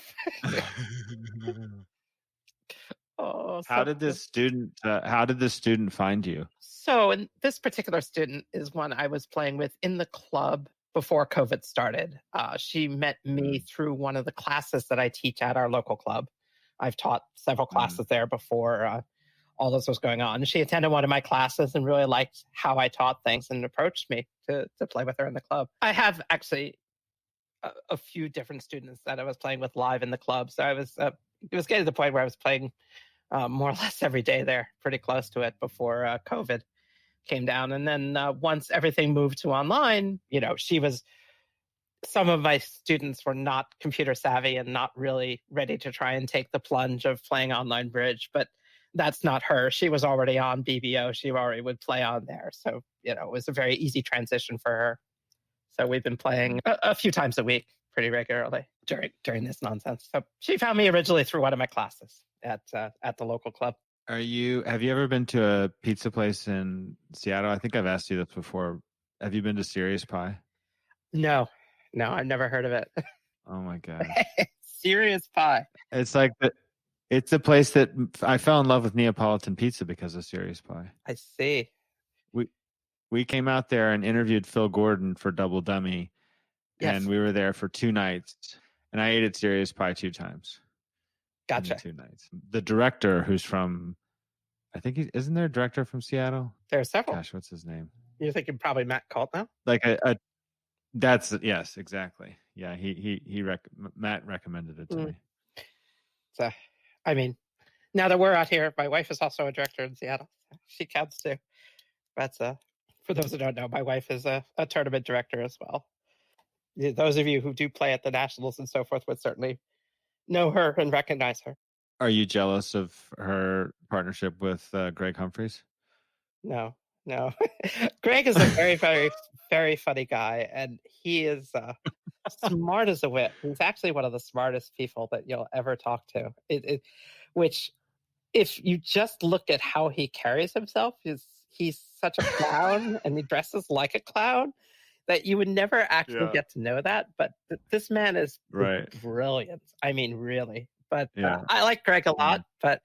Oh, How did this student find you? So, and this particular student is one I was playing with in the club before COVID started. She met me through one of the classes that I teach at our local club. I've taught several classes there before all this was going on. She attended one of my classes and really liked how I taught things and approached me to play with her in the club. I have actually a few different students that I was playing with live in the club. So it was getting to the point where I was playing more or less every day there, pretty close to it before COVID came down. And then once everything moved to online, some of my students were not computer savvy and not really ready to try and take the plunge of playing online bridge, but that's not her. She was already on BBO. She already would play on there. So, it was a very easy transition for her. So we've been playing a few times a week pretty regularly during this nonsense. So she found me originally through one of my classes at the local club. Have you ever been to a pizza place in Seattle? I think I've asked you this before. Have you been to Serious Pie? No, I've never heard of it. Oh my God. Serious Pie. It's a place that I fell in love with Neapolitan pizza because of Serious Pie. I see. We came out there and interviewed Phil Gordon for Double Dummy. Yes. And we were there for 2 nights. And I ate at Serious Pie 2 times. Gotcha. 2 nights. The director, who's from, I think isn't there a director from Seattle? There are several. Gosh, what's his name? You're thinking probably Matt Caldwell? Yes, exactly. Yeah, Matt recommended it to me. So, I mean, now that we're out here, my wife is also a director in Seattle. She counts too. But for those who don't know, my wife is a tournament director as well. Those of you who do play at the Nationals and so forth would certainly know her and recognize her. Are you jealous of her partnership with Greg Humphreys? No. Greg is a very, very, very funny guy, and he is smart as a whip. He's actually one of the smartest people that you'll ever talk to. Which, if you just look at how he carries himself, he's such a clown and he dresses like a clown that you would never actually get to know that. But this man is brilliant. I mean, really. But I like Greg a lot, but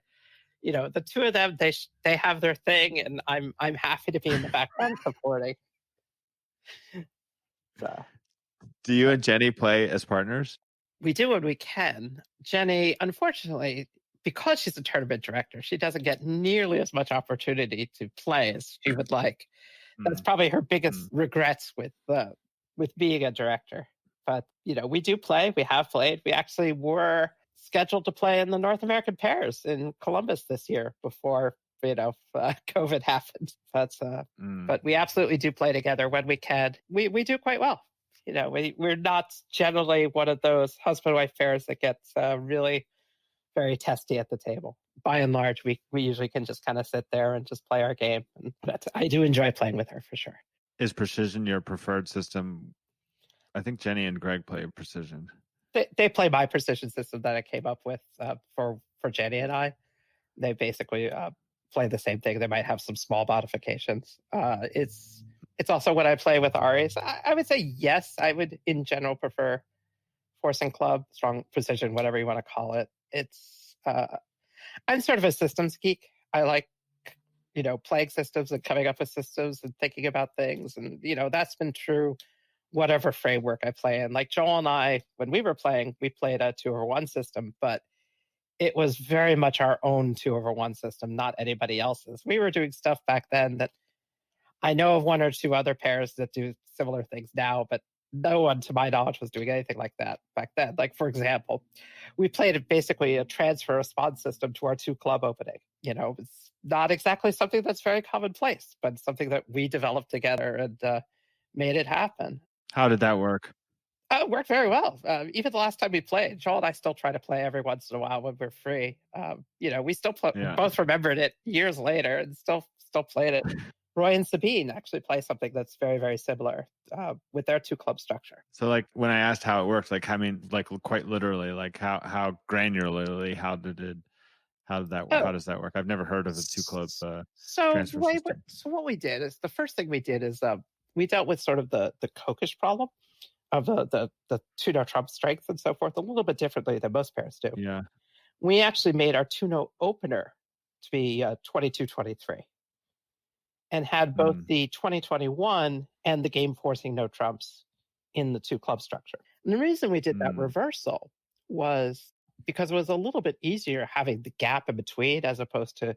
the two of them, they have their thing, and I'm happy to be in the background supporting. So, do you and Jenny play as partners? We do when we can. Jenny, unfortunately, because she's a tournament director, she doesn't get nearly as much opportunity to play as she would like. That's probably her biggest regrets with being a director. But we do play. We have played. We actually were scheduled to play in the North American pairs in Columbus this year before COVID happened. But we absolutely do play together when we can. We do quite well. We're not generally one of those husband-wife pairs that gets really very testy at the table. By and large, we usually can just kind of sit there and just play our game. But I do enjoy playing with her for sure. Is precision your preferred system? I think Jenny and Greg play precision. They play my precision system that I came up with for Jenny and I. They basically play the same thing. They might have some small modifications. It's also what I play with Ari's. I would say yes. I would in general prefer Forcing Club, Strong Precision, whatever you want to call it. It's I'm sort of a systems geek. I like playing systems and coming up with systems and thinking about things, and that's been true whatever framework I play in. Like Joel and I, when we were playing, we played a 2-over-1 system, but it was very much our own 2-over-1 system, not anybody else's. We were doing stuff back then that I know of 1 or 2 other pairs that do similar things now, but no one, to my knowledge, was doing anything like that back then. Like, for example, we played basically a transfer response system to our 2 club opening. It's not exactly something that's very commonplace, but something that we developed together and made it happen. How did that work? It worked very well. Even the last time we played, Joel and I still try to play every once in a while when we're free. We still Yeah. both remembered it years later and still played it. Roy and Sabine actually play something that's very, very similar with their two club structure. So like when I asked how it worked, like I mean, like quite literally, like how granularly, how does that work? I've never heard of a two club transfer system. So what we did is the first thing we did is we dealt with sort of the kokish problem of the two no trump strength and so forth a little bit differently than most pairs do. Yeah. We actually made our two no opener to be 22-23 and had both the 2021 and the game forcing no trumps in the two club structure. And the reason we did that reversal was because it was a little bit easier having the gap in between as opposed to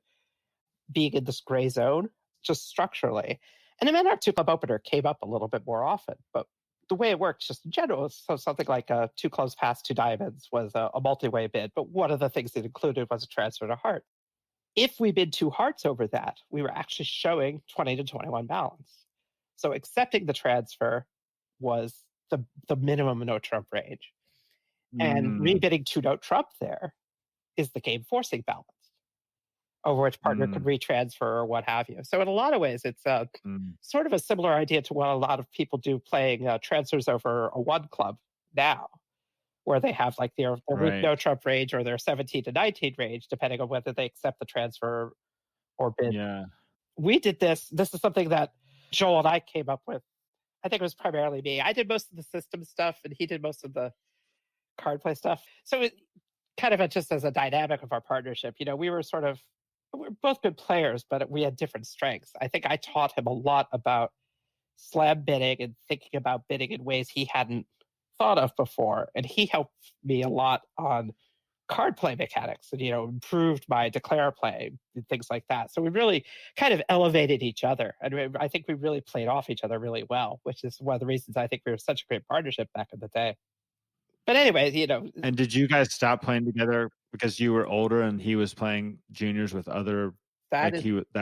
being in this gray zone just structurally. And it meant our two club opener came up a little bit more often. But the way it works just in general, so something like two clubs past two diamonds was a multi-way bid. But one of the things it included was a transfer to heart. If we bid two hearts over that, we were actually showing 20-21 balance. So accepting the transfer was the minimum no trump range. And rebidding two no trump there is the game forcing balance over which partner could retransfer or what have you. So in a lot of ways, it's sort of a similar idea to what a lot of people do playing transfers over a one club now, where they have like their no trump range or their 17-19 range, depending on whether they accept the transfer or bid. Yeah. We did this. This is something that Joel and I came up with. I think it was primarily me. I did most of the system stuff and he did most of the card play stuff. So it kind of just as a dynamic of our partnership, we're both good players, but we had different strengths. I think I taught him a lot about slam bidding and thinking about bidding in ways he hadn't thought of before. And he helped me a lot on card play mechanics and, improved my declare play and things like that. So we really kind of elevated each other. And I think we really played off each other really well, which is one of the reasons I think we were such a great partnership back in the day. But anyway, And did you guys stop playing together because you were older and he was playing juniors with other? That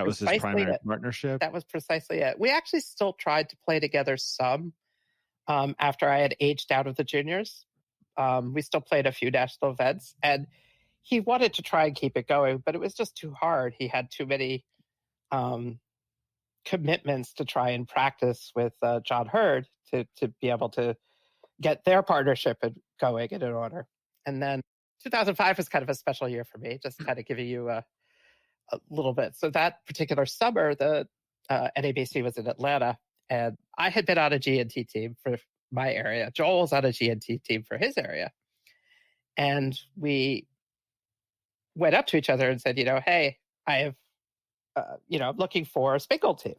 was his primary partnership. That was precisely it. We actually still tried to play together some after I had aged out of the juniors. We still played a few national events, and he wanted to try and keep it going, but it was just too hard. He had too many commitments to try and practice with John Hurd to be able to get their partnership going in order. And then 2005 was kind of a special year for me, just kind of giving you a little bit. So that particular summer, the NABC was in Atlanta, and I had been on a GNT team for my area. Joel was on a GNT team for his area. And we went up to each other and said, hey, I have, I'm looking for a Spingold team.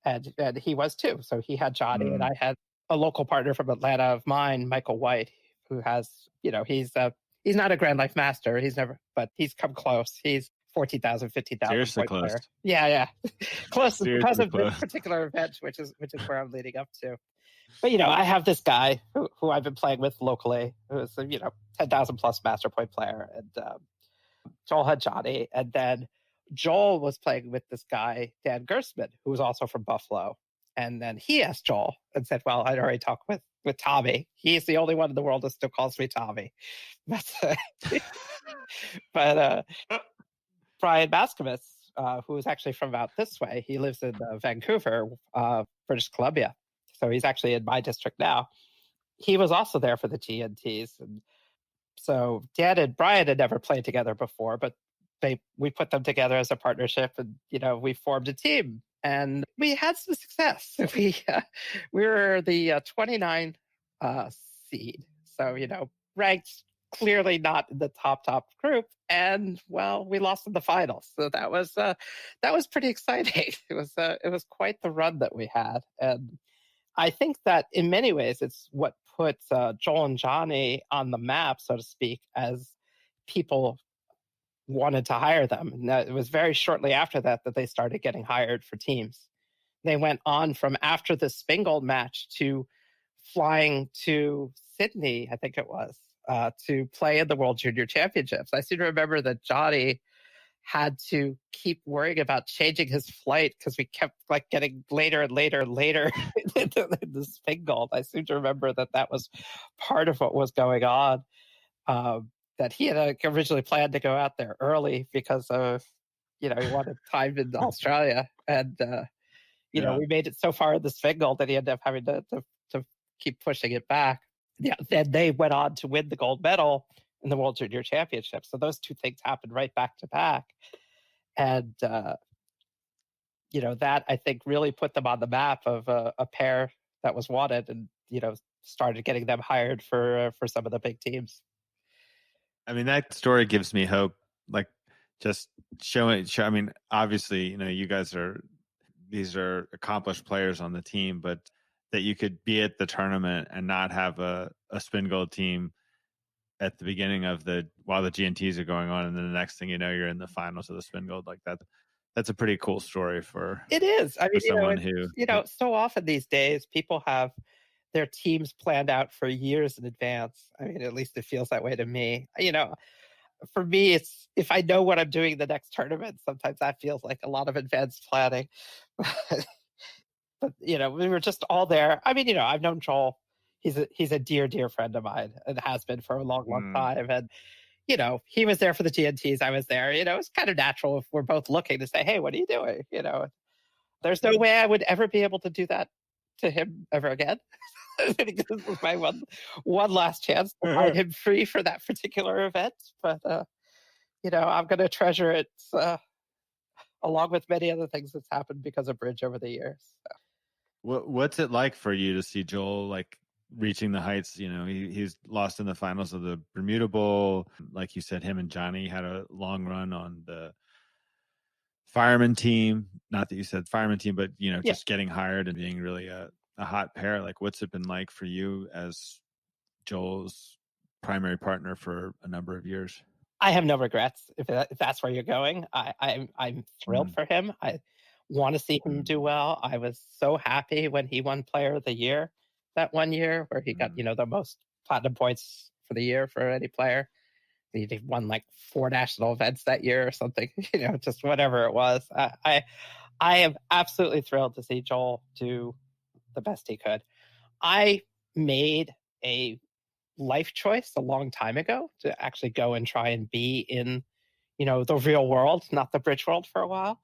And he was too. So he had Johnny and I had a local partner from Atlanta of mine, Michael White, who has, he's not a Grand Life Master. But he's come close. He's 14,000, 15,000. Seriously close. Player. Yeah. Close because of close. this particular event, which is where I'm leading up to. But, I have this guy who I've been playing with locally, who's a, 10,000 plus Master Point player. And Joel had Johnny. And then Joel was playing with this guy, Dan Gersman, who was also from Buffalo. And then he asked Joel and said, well, I'd already talked with Tommy. He's the only one in the world that still calls me Tommy. But Brian Baskovitz, who is actually from out this way, he lives in Vancouver, British Columbia. So he's actually in my district now. He was also there for the GNTs. And so Dan and Brian had never played together before, but we put them together as a partnership and, we formed a team. And we had some success. We were the 29 seed. So, ranked clearly not in the top group. And, well, we lost in the finals. So that was pretty exciting. It was quite the run that we had. And I think that in many ways, it's what put Joel and Johnny on the map, so to speak, as people wanted to hire them. And it was very shortly after that they started getting hired for teams. They went on from after the Spingold match to flying to Sydney, I think it was, to play in the World Junior Championships. I seem to remember that Johnny had to keep worrying about changing his flight because we kept like getting later and later and later in the spin gold. I seem to remember that was part of what was going on. That he had originally planned to go out there early because of, he wanted time in Australia. And, we made it so far in the spin gold that he ended up having to keep pushing it back. Yeah, then they went on to win the gold medal in the World Junior Championship. So those two things happened right back to back. And, that I think really put them on the map of a pair that was wanted, and, started getting them hired for some of the big teams. I mean, that story gives me hope. Like, just showing. I mean, obviously, you guys these are accomplished players on the team, but that you could be at the tournament and not have a spin gold team at the beginning of while the GNTs are going on, and then the next thing you know, you're in the finals of the spin gold like that. That's a pretty cool story for. It is. I mean, someone who so often these days people have their teams planned out for years in advance. I mean, at least it feels that way to me. For me, it's if I know what I'm doing the next tournament, sometimes that feels like a lot of advanced planning. But we were just all there. I mean, I've known Joel. He's a dear friend of mine, and has been for a long time. And he was there for the GNTs. I was there. It's kind of natural if we're both looking to say, "Hey, what are you doing?" There's no way I would ever be able to do that to him ever again. This was my one last chance to find him free for that particular event. But I'm going to treasure it along with many other things that's happened because of bridge over the years. So. What's it like for you to see Joel like reaching the heights? He's lost in the finals of the Bermuda Bowl. Like you said, him and Johnny had a long run on the fireman team. Not that you said fireman team, but just getting hired and being really a hot pair. Like, what's it been like for you as Joel's primary partner for a number of years? I have no regrets if that's where you're going. I'm thrilled for him. I want to see him do well. I was so happy when he won Player of the Year that one year, where he got the most platinum points for the year for any player. He won like 4 national events that year or something. Just whatever it was. I am absolutely thrilled to see Joel do the best he could. I made a life choice a long time ago to actually go and try and be in, the real world, not the bridge world, for a while,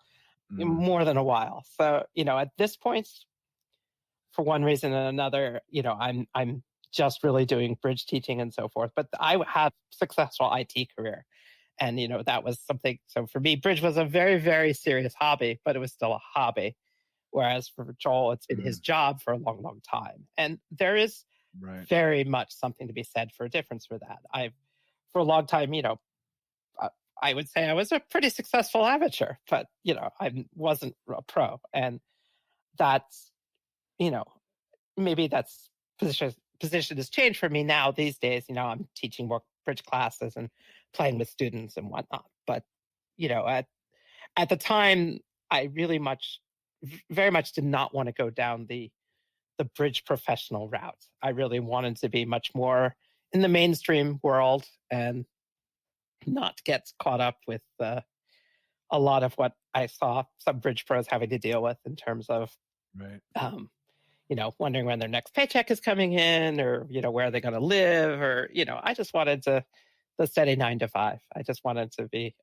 more than a while. So, at this point, for one reason and another, I'm just really doing bridge teaching and so forth. But I had a successful IT career. And, that was something. So for me, bridge was a very, very serious hobby, but it was still a hobby. Whereas for Joel, it's been his job for a long, long time. And there is very much something to be said for a difference for that. For a long time, I would say I was a pretty successful amateur, but, I wasn't a pro. And that's, maybe that's position has changed for me now these days. I'm teaching more bridge classes and playing with students and whatnot. But, at the time, I really very much did not want to go down the bridge professional route. I really wanted to be much more in the mainstream world and not get caught up with a lot of what I saw some bridge pros having to deal with in terms of, wondering when their next paycheck is coming in, or, where are they going to live, or, I just wanted the steady 9 to 5. I just wanted to be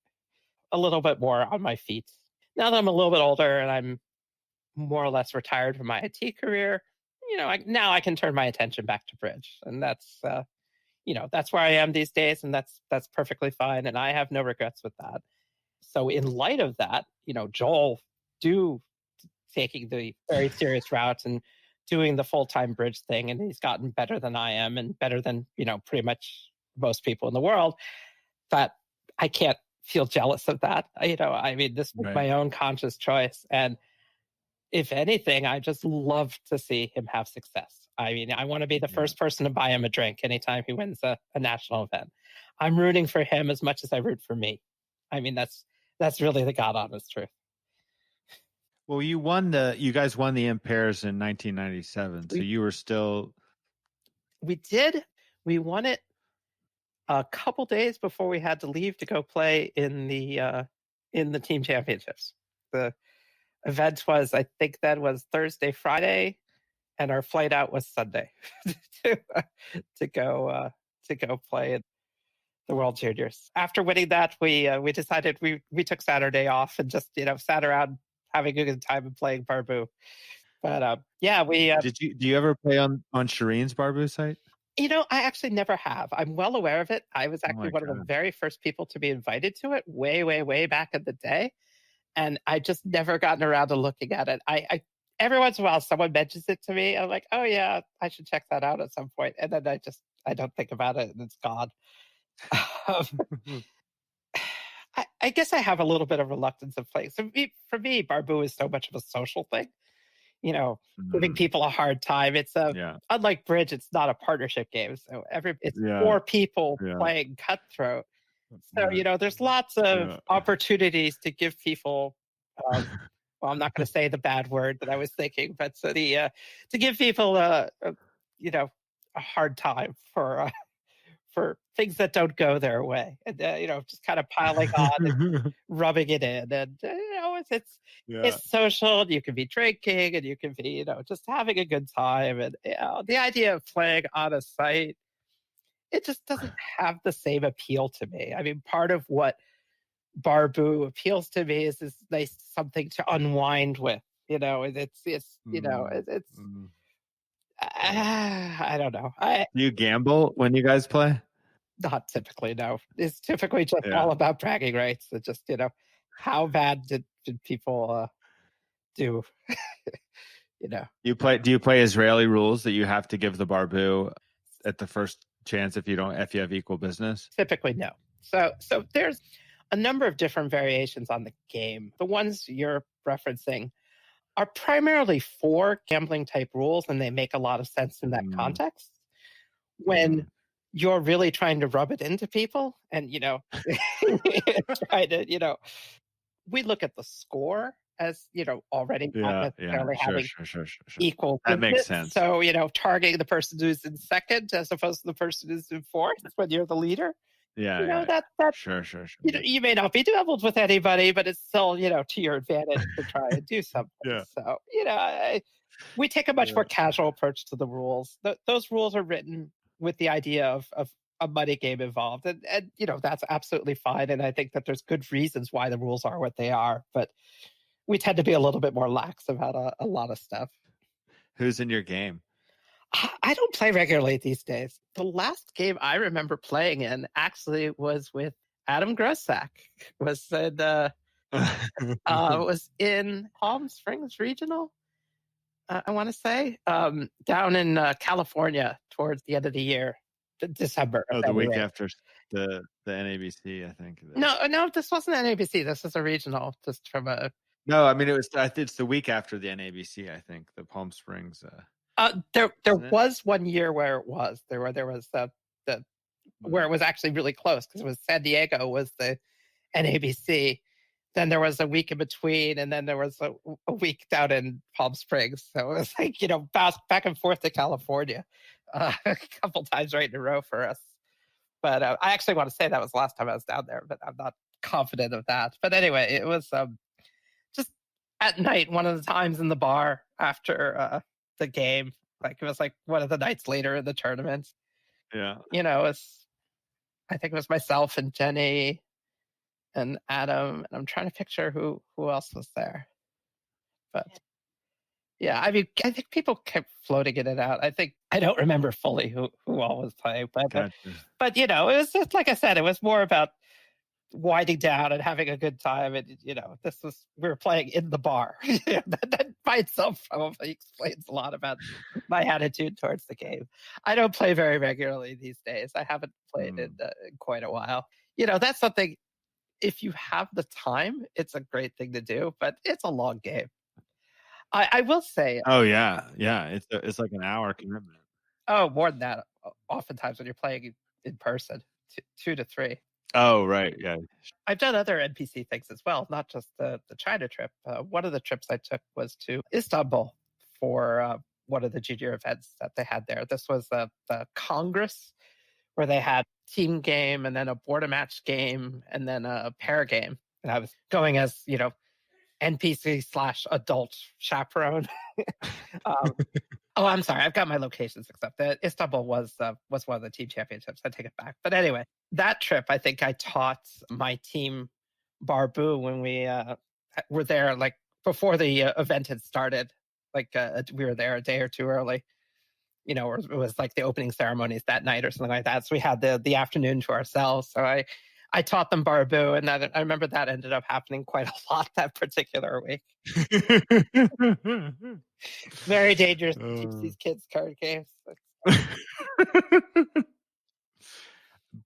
a little bit more on my feet. Now that I'm a little bit older and I'm more or less retired from my IT career, now I can turn my attention back to bridge, and that's that's where I am these days, and that's perfectly fine, and I have no regrets with that. So in light of that, Joel taking the very serious route and doing the full-time bridge thing, and he's gotten better than I am, and better than pretty much most people in the world. That I can't feel jealous of that. I mean, this was my own conscious choice, and if anything, I just love to see him have success. I mean, I want to be the first person to buy him a drink anytime he wins a national event. I'm rooting for him as much as I root for me. I mean, that's really the God honest truth. Well, you guys won the Impairs in 1997, so you were still. We did. We won it a couple days before we had to leave to go play in the in the team championships. The event was, I think that was Thursday, Friday, and our flight out was Sunday to go play in the World Juniors. After winning that, we decided we took Saturday off and just sat around having a good time and playing Barbu. But yeah, we do you ever play on Shireen's Barbu site? I actually never have. I'm well aware of it. I was actually one of the very first people to be invited to it way, way, way back in the day. And I just never gotten around to looking at it. I every once in a while someone mentions it to me. I'm like, oh yeah, I should check that out at some point. And then I don't think about it and it's gone. I guess I have a little bit of reluctance of playing. So for me, Barbu is so much of a social thing. Giving people a hard time. It's unlike Bridge, it's not a partnership game. So it's 4 people playing cutthroat. So, there's lots of opportunities to give people, well, I'm not going to say the bad word that I was thinking, but to give people a hard time for things that don't go their way, and just kind of piling on and rubbing it in, and it's social. And you can be drinking, and you can be just having a good time, and the idea of playing on a site, it just doesn't have the same appeal to me. I mean, part of what Barbu appeals to me is this nice something to unwind with. I don't know. Do you gamble when you guys play? Not typically, no. It's typically just all about bragging rights. It's just, how bad did people do? Do you play Israeli rules that you have to give the Barbu at the first chance if you have equal business? Typically, no. So there's a number of different variations on the game. The ones you're referencing are primarily 4 gambling type rules, and they make a lot of sense in that context. When you're really trying to rub it into people and, try to, we look at the score as, already not necessarily having equal. That makes sense. So, targeting the person who's in second as opposed to the person who's in fourth when you're the leader. That sure. You may not be doubled with anybody, but it's still, to your advantage to try and do something. So, we take a much more casual approach to the rules. Those rules are written with the idea of a money game involved. And that's absolutely fine. And I think that there's good reasons why the rules are what they are. But we tend to be a little bit more lax about a lot of stuff. Who's in your game? I don't play regularly these days. The last game I remember playing in actually was with Adam Grossack. Was in Palm Springs Regional, I want to say, down in California towards the end of the year, December. Oh, the week after the NABC, I think. No, this wasn't NABC. This was a regional, just from a. No, I mean it's the week after the NABC. I think the Palm Springs. There was one year where it was there was the where it was actually really close because it was San Diego was the NABC. Then there was a week in between, and then there was a week down in Palm Springs. So it was like back and forth to California a couple times right in a row for us. But I actually want to say that was the last time I was down there, but I'm not confident of that. But anyway, it was just at night, one of the times in the bar after the game. Like it was like one of the nights later in the tournament. Yeah. I think it was myself and Jenny and Adam, and I'm trying to picture who else was there. But yeah, I mean, I think people kept floating in and out. I don't remember fully who all was playing, but it was just like I said, it was more about winding down and having a good time. And we were playing in the bar. That by itself probably explains a lot about my attitude towards the game. I don't play very regularly these days. I haven't played in quite a while. That's something. If you have the time, it's a great thing to do, but it's a long game. I will say. Oh yeah. It's like an hour commitment. Oh, more than that. Oftentimes when you're playing in person, 2 to 3. Oh right, yeah. I've done other NPC things as well, not just the China trip. One of the trips I took was to Istanbul for one of the junior events that they had there. This was the Congress, where they had team game and then a border match game and then a pair game. and I was going as, NPC slash adult chaperone. um, oh, I'm sorry. I've got my locations mixed up. The Istanbul was one of the team championships. I take it back. But anyway, that trip, I think I taught my team Barbu when we were there, like before the event had started. Like we were there a day or two early. Or it was like the opening ceremonies that night or something like that. So we had the afternoon to ourselves. So I taught them Barbu, and I remember that ended up happening quite a lot that particular week. Very dangerous to teach these kids card games.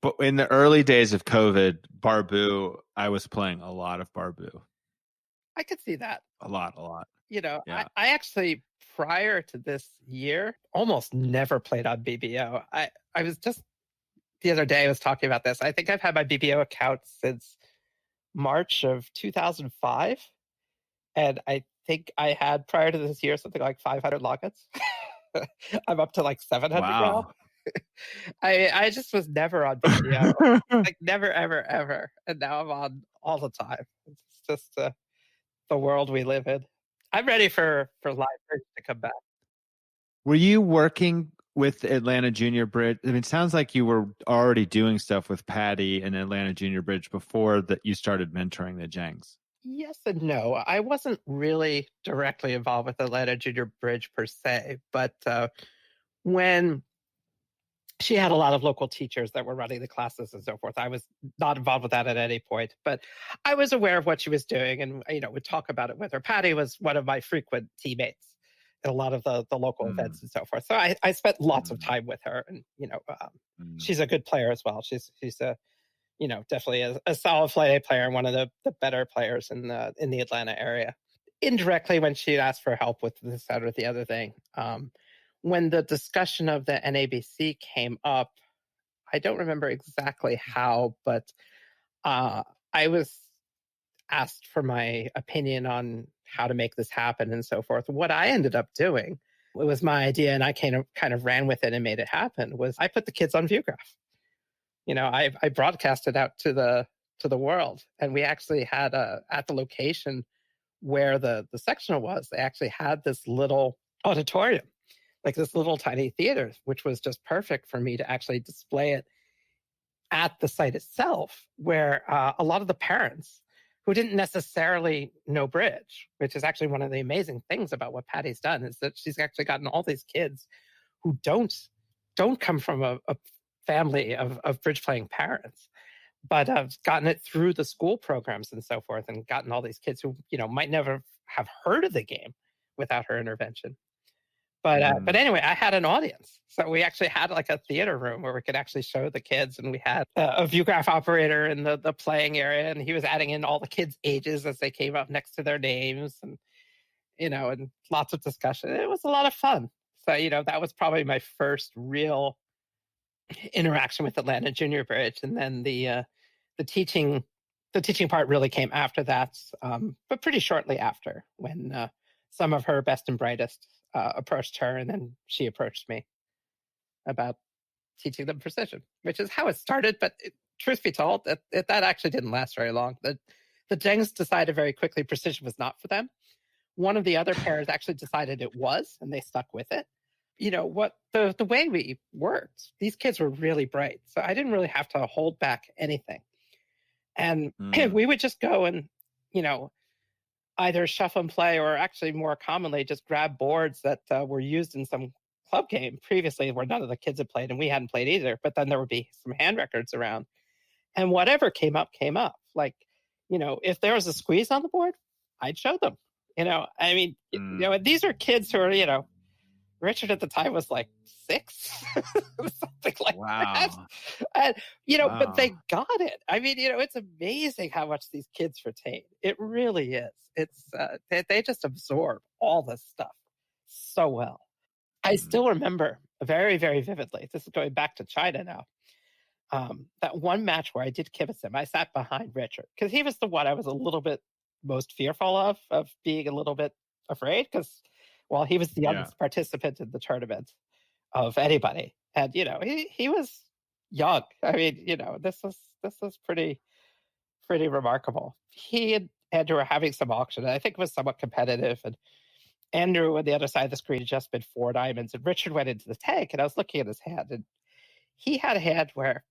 But in the early days of COVID, Barbu, I was playing a lot of Barbu. I could see that. A lot. Yeah. I actually, prior to this year, almost never played on BBO. I was just, the other day I was talking about this. I think I've had my BBO account since March of 2005. And I think I had, prior to this year, something like 500 logins. I'm up to like 700 now. I just was never on BBO. Like never, ever, ever. And now I'm on all the time. It's just the world we live in. I'm ready for live bridge to come back. Were you working with Atlanta Junior Bridge? I mean, it sounds like you were already doing stuff with Patty and Atlanta Junior Bridge before that you started mentoring the Jangs. Yes and no. I wasn't really directly involved with Atlanta Junior Bridge per se, but when she had a lot of local teachers that were running the classes and so forth, I was not involved with that at any point, but I was aware of what she was doing and, would talk about it with her. Patty was one of my frequent teammates at a lot of the local events and so forth. So I spent lots of time with her, and, she's a good player as well. She's a, definitely a solid Flight A player and one of the better players in the Atlanta area. Indirectly, when she asked for help with this, that, or the other thing, when the discussion of the NABC came up, I don't remember exactly how, but I was asked for my opinion on how to make this happen and so forth. What I ended up doing, it was my idea, and I kind of ran with it and made it happen, was I put the kids on ViewGraph. I broadcasted out to the world, and we actually had at the location where the sectional was, they actually had this little auditorium, like this little tiny theater, which was just perfect for me to actually display it at the site itself, where a lot of the parents who didn't necessarily know bridge, which is actually one of the amazing things about what Patty's done, is that she's actually gotten all these kids who don't come from a family of bridge playing parents, but have gotten it through the school programs and so forth, and gotten all these kids who might never have heard of the game without her intervention. But anyway, I had an audience. So we actually had like a theater room where we could actually show the kids. And we had a ViewGraph operator in the playing area. And he was adding in all the kids' ages as they came up next to their names. And, and lots of discussion. It was a lot of fun. So, that was probably my first real interaction with Atlanta Junior Bridge. And then the teaching part really came after that, but pretty shortly after, when some of her best and brightest approached her, and then she approached me about teaching them precision, which is how it started. But truth be told, that actually didn't last very long. The Jengs decided very quickly precision was not for them. One of the other pairs actually decided it was, and they stuck with it. What the way we worked, these kids were really bright, so I didn't really have to hold back anything. And we would just go and, either shuffle and play, or actually more commonly just grab boards that were used in some club game previously where none of the kids had played and we hadn't played either. But then there would be some hand records around, and whatever came up. Like, if there was a squeeze on the board, I'd show them. These are kids who are, Richard at the time was like 6, something like that. And, but they got it. I mean, it's amazing how much these kids retain. It really is. It's they just absorb all this stuff so well. I still remember very, very vividly. This is going back to China now. That one match where I did kibitz him. I sat behind Richard because he was the one I was a little bit most fearful of being a little bit afraid, because he was the youngest participant in the tournament of anybody. And, he was young. I mean, this was pretty pretty remarkable. He and Andrew were having some auction, and I think it was somewhat competitive. And Andrew on the other side of the screen had just been 4 diamonds, and Richard went into the tank, and I was looking at his hand, and he had a hand where,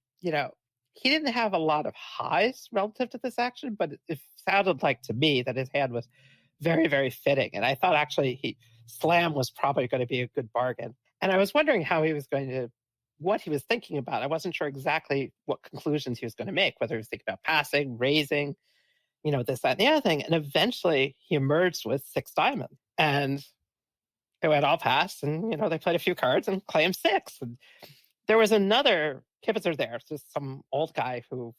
he didn't have a lot of highs relative to this action, but it sounded like to me that his hand was very, very fitting. And I thought actually slam was probably going to be a good bargain. And I was wondering what he was thinking about. I wasn't sure exactly what conclusions he was going to make, whether he was thinking about passing, raising, this, that, and the other thing. And eventually he emerged with 6 diamonds. And it went all past, and, they played a few cards and claimed 6. And there was another kibitzer there, just some old guy who,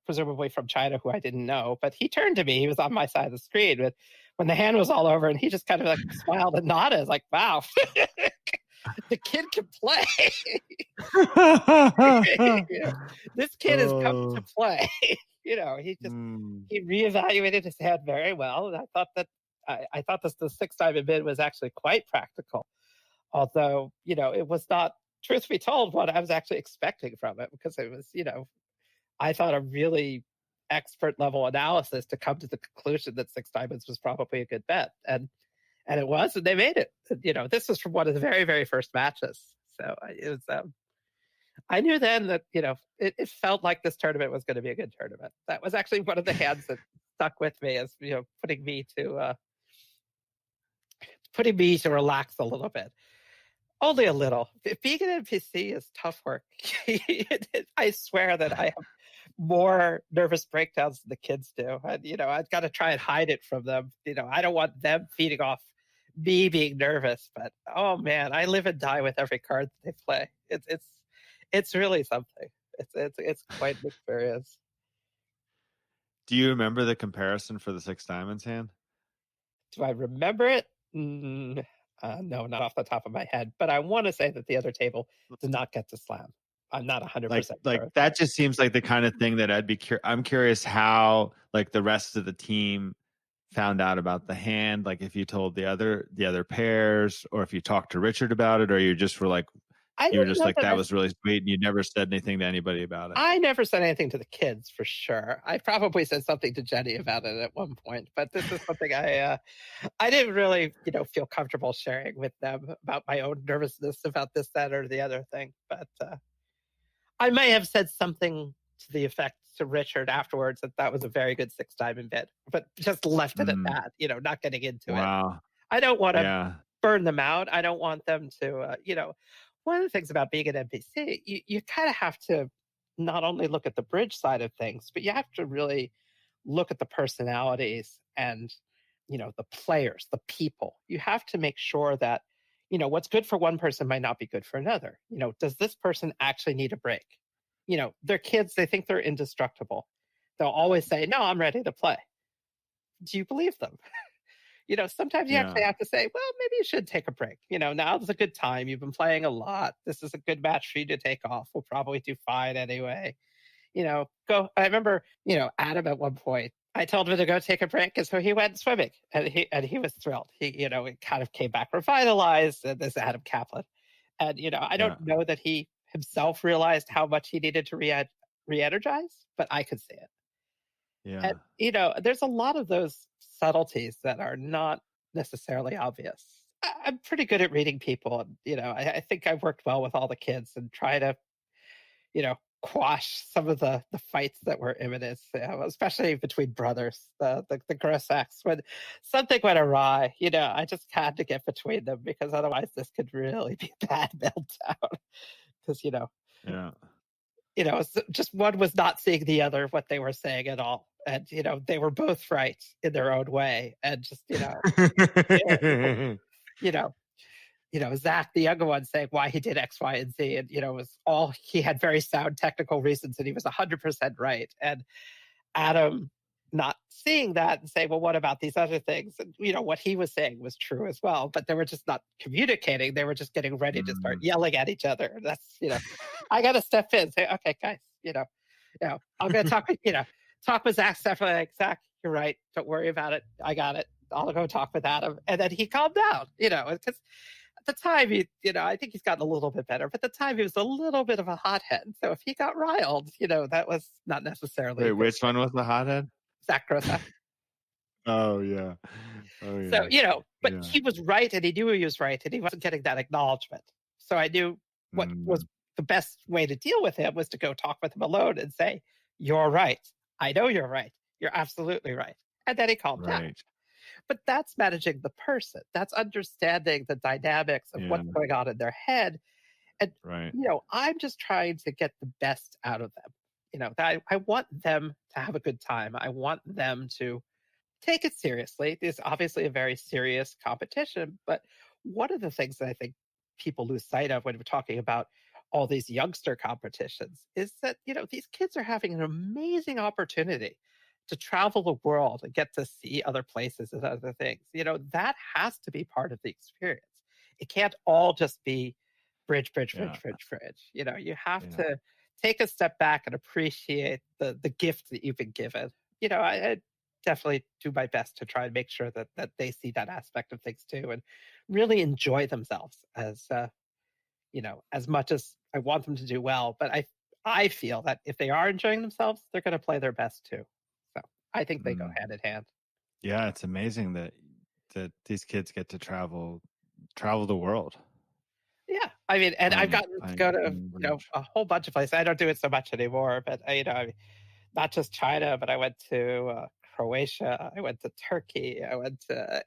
presumably from China, who I didn't know, but he turned to me. He was on my side of the screen when the hand was all over, and he just kind of like smiled and nodded, like, wow, the kid can play. This kid has come to play. He reevaluated his hand very well, and I thought that the 6 diamond bid was actually quite practical, although it was not, truth be told, what I was actually expecting from it, because it was I thought a really expert level analysis to come to the conclusion that 6 diamonds was probably a good bet, and it was, and they made it. This was from one of the very, very first matches, so it was. I knew then that it felt like this tournament was going to be a good tournament. That was actually one of the hands that stuck with me as putting me to relax a little bit. Only a little. Being an NPC is tough work. I swear that I have more nervous breakdowns than the kids do. And, I've got to try and hide it from them. I don't want them feeding off me being nervous. But, oh, man, I live and die with every card that they play. It's really something. It's quite an experience. Do you remember the comparison for the 6 diamonds hand? Do I remember it? No, not off the top of my head, but I want to say that the other table did not get to slam. I'm not 100% sure. That just seems like the kind of thing that I'm curious how the rest of the team found out about the hand. Like if you told the other pairs, or if you talked to Richard about it, or you just were like, that was really sweet, and you never said anything to anybody about it. I never said anything to the kids, for sure. I probably said something to Jenny about it at one point, but this is something I didn't really, feel comfortable sharing with them about my own nervousness about this, that, or the other thing. But I may have said something to the effect to Richard afterwards that was a very good 6 diamond bid, but just left it at that, not getting into it. I don't want to burn them out. I don't want them to, one of the things about being an NPC, you kind of have to not only look at the bridge side of things, but you have to really look at the personalities and, the players, the people. You have to make sure that, what's good for one person might not be good for another. Does this person actually need a break? They're kids, they think they're indestructible. They'll always say, no, I'm ready to play. Do you believe them? Sometimes you actually have to say, well, maybe you should take a break. Now's a good time. You've been playing a lot. This is a good match for you to take off. We'll probably do fine anyway. Go. I remember, Adam at one point, I told him to go take a break, and so he went swimming, and he was thrilled. He, it kind of came back revitalized, and this Adam Kaplan. And, I don't know that he himself realized how much he needed to re-energize, but I could see it. Yeah. And, there's a lot of those subtleties that are not necessarily obvious. I'm pretty good at reading people. And, I think I've worked well with all the kids and try to, quash some of the fights that were imminent, especially between brothers, the Grosacks. When something went awry, I just had to get between them, because otherwise this could really be a bad meltdown. Because, just one was not seeing the other, what they were saying at all. And, they were both right in their own way. And just, Zach, the younger one, saying why he did X, Y, and Z. And, he had very sound technical reasons, and he was 100% right. And Adam not seeing that and saying, well, what about these other things? And, what he was saying was true as well, but they were just not communicating. They were just getting ready to start yelling at each other. And that's, I got to step in and say, okay, guys, I'm going to talk with Zach separately. Like, Zach, you're right. Don't worry about it. I got it. I'll go talk with Adam. And then he calmed down, because the time, I think he's gotten a little bit better. But at the time, he was a little bit of a hothead. So if he got riled, that was not necessarily Wait, which one was the hothead? Zach Grotha. Oh yeah. So, but Yeah. he was right, and he knew he was right, and he wasn't getting that acknowledgement. So I knew what was the best way to deal with him was to go talk with him alone and say, "You're right. I know you're right. You're absolutely right." And then he calmed down. Right. But that's managing the person. That's understanding the dynamics of what's going on in their head. And, Right. I'm just trying to get the best out of them. I want them to have a good time. I want them to take it seriously. It's obviously a very serious competition, but one of the things that I think people lose sight of when we're talking about all these youngster competitions is that, these kids are having an amazing opportunity to travel the world and get to see other places and other things. That has to be part of the experience. It can't all just be bridge. You have to take a step back and appreciate the gift that you've been given. I definitely do my best to try and make sure that they see that aspect of things too, and really enjoy themselves as as much as I want them to do well. But I feel that if they are enjoying themselves, they're going to play their best too. So I think they go hand in hand. Yeah, it's amazing that these kids get to travel the world. Yeah, I mean, and I've gotten to go to a whole bunch of places. I don't do it so much anymore, but not just China, but I went to Croatia. I went to Turkey. I went to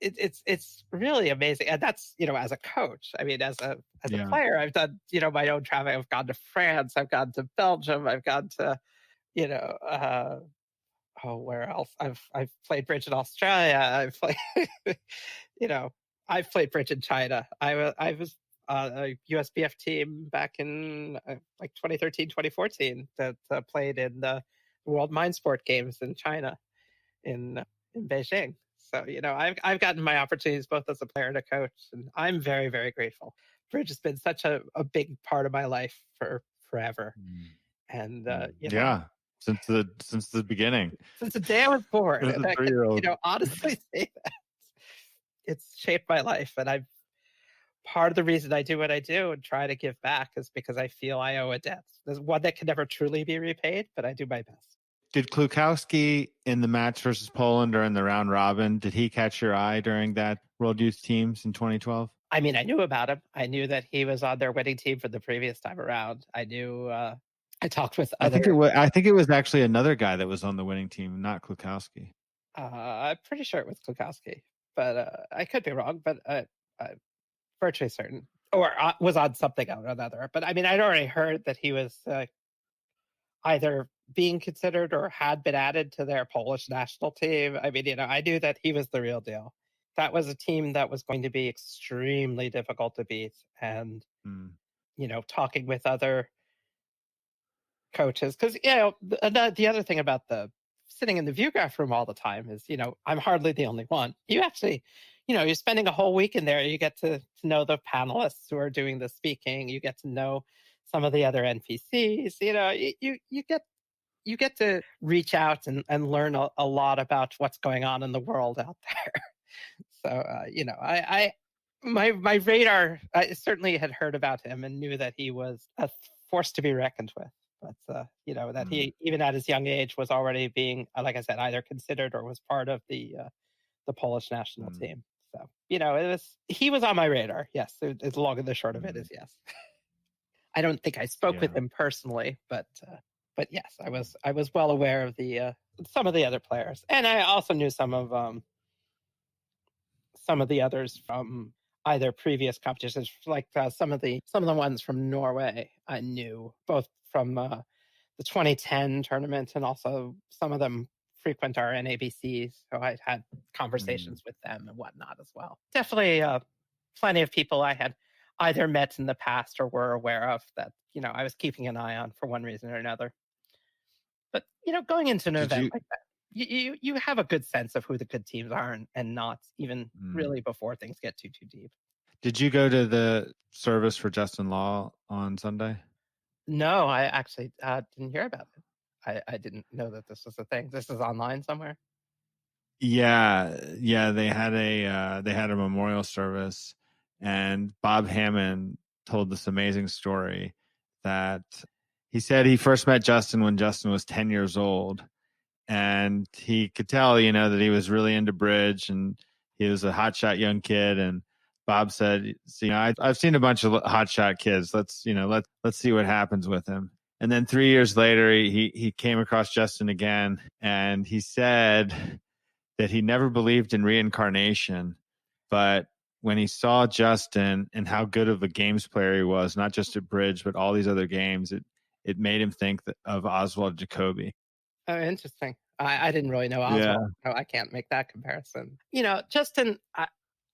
it's really amazing, and that's as a coach. I mean, as a player, I've done my own traveling. I've gone to France. I've gone to Belgium. I've gone to where else? I've played bridge in Australia. I've played I've played bridge in China. I was a USBF team back in like 2013, 2014 that played in the World Mind Sport Games in China, in Beijing. So I've gotten my opportunities both as a player and a coach, and I'm very, very grateful. Bridge has been such a big part of my life for forever, and since the beginning, since the day I was born. As a 3-year-old, honestly say that it's shaped my life, and part of the reason I do what I do and try to give back is because I feel I owe a debt. There's one that can never truly be repaid, but I do my best. Did Klukowski in the match versus Poland or in the round robin, did he catch your eye during that World Youth Teams in 2012? I mean, I knew about him. I knew that he was on their winning team for the previous time around. I knew. I talked with other. I think it was actually another guy that was on the winning team, not Klukowski. I'm pretty sure it was Klukowski, but I could be wrong. But I'm virtually certain, or was on something or another. But I mean, I'd already heard that he was either being considered or had been added to their Polish national team. I mean, I knew that he was the real deal. That was a team that was going to be extremely difficult to beat. And, talking with other coaches, because, the other thing about the sitting in the Viewgraph room all the time is, I'm hardly the only one. You actually, you're spending a whole week in there. You get to know the panelists who are doing the speaking. You get to know some of the other NPCs. You get to reach out and learn a lot about what's going on in the world out there. So, my radar, I certainly had heard about him and knew that he was a force to be reckoned with. But, that he, even at his young age, was already being, like I said, either considered or was part of the Polish national team. So, he was on my radar. Yes, the long and the short of it is yes. I don't think I spoke with him personally, but yes, I was well aware of the some of the other players, and I also knew some of the others from either previous competitions, like some of the ones from Norway. I knew both from the 2010 tournament, and also some of them frequent our NABCs, so I had conversations with them and whatnot as well. Definitely, plenty of people I had either met in the past or were aware of that I was keeping an eye on for one reason or another. But going into an event like that, you have a good sense of who the good teams are and not, even really before things get too deep. Did you go to the service for Justin Law on Sunday? No, I actually didn't hear about it. I didn't know that this was a thing. This is online somewhere? Yeah, they had a memorial service, and Bob Hammond told this amazing story that he said he first met Justin when Justin was 10 years old, and he could tell, that he was really into bridge, and he was a hotshot young kid. And Bob said, so, I've seen a bunch of hotshot kids. Let's see what happens with him. And then 3 years later, he came across Justin again, and he said that he never believed in reincarnation, but when he saw Justin and how good of a games player he was, not just at bridge, but all these other games, it made him think of Oswald Jacoby. Oh, interesting. I didn't really know Oswald. Yeah. So I can't make that comparison. Justin,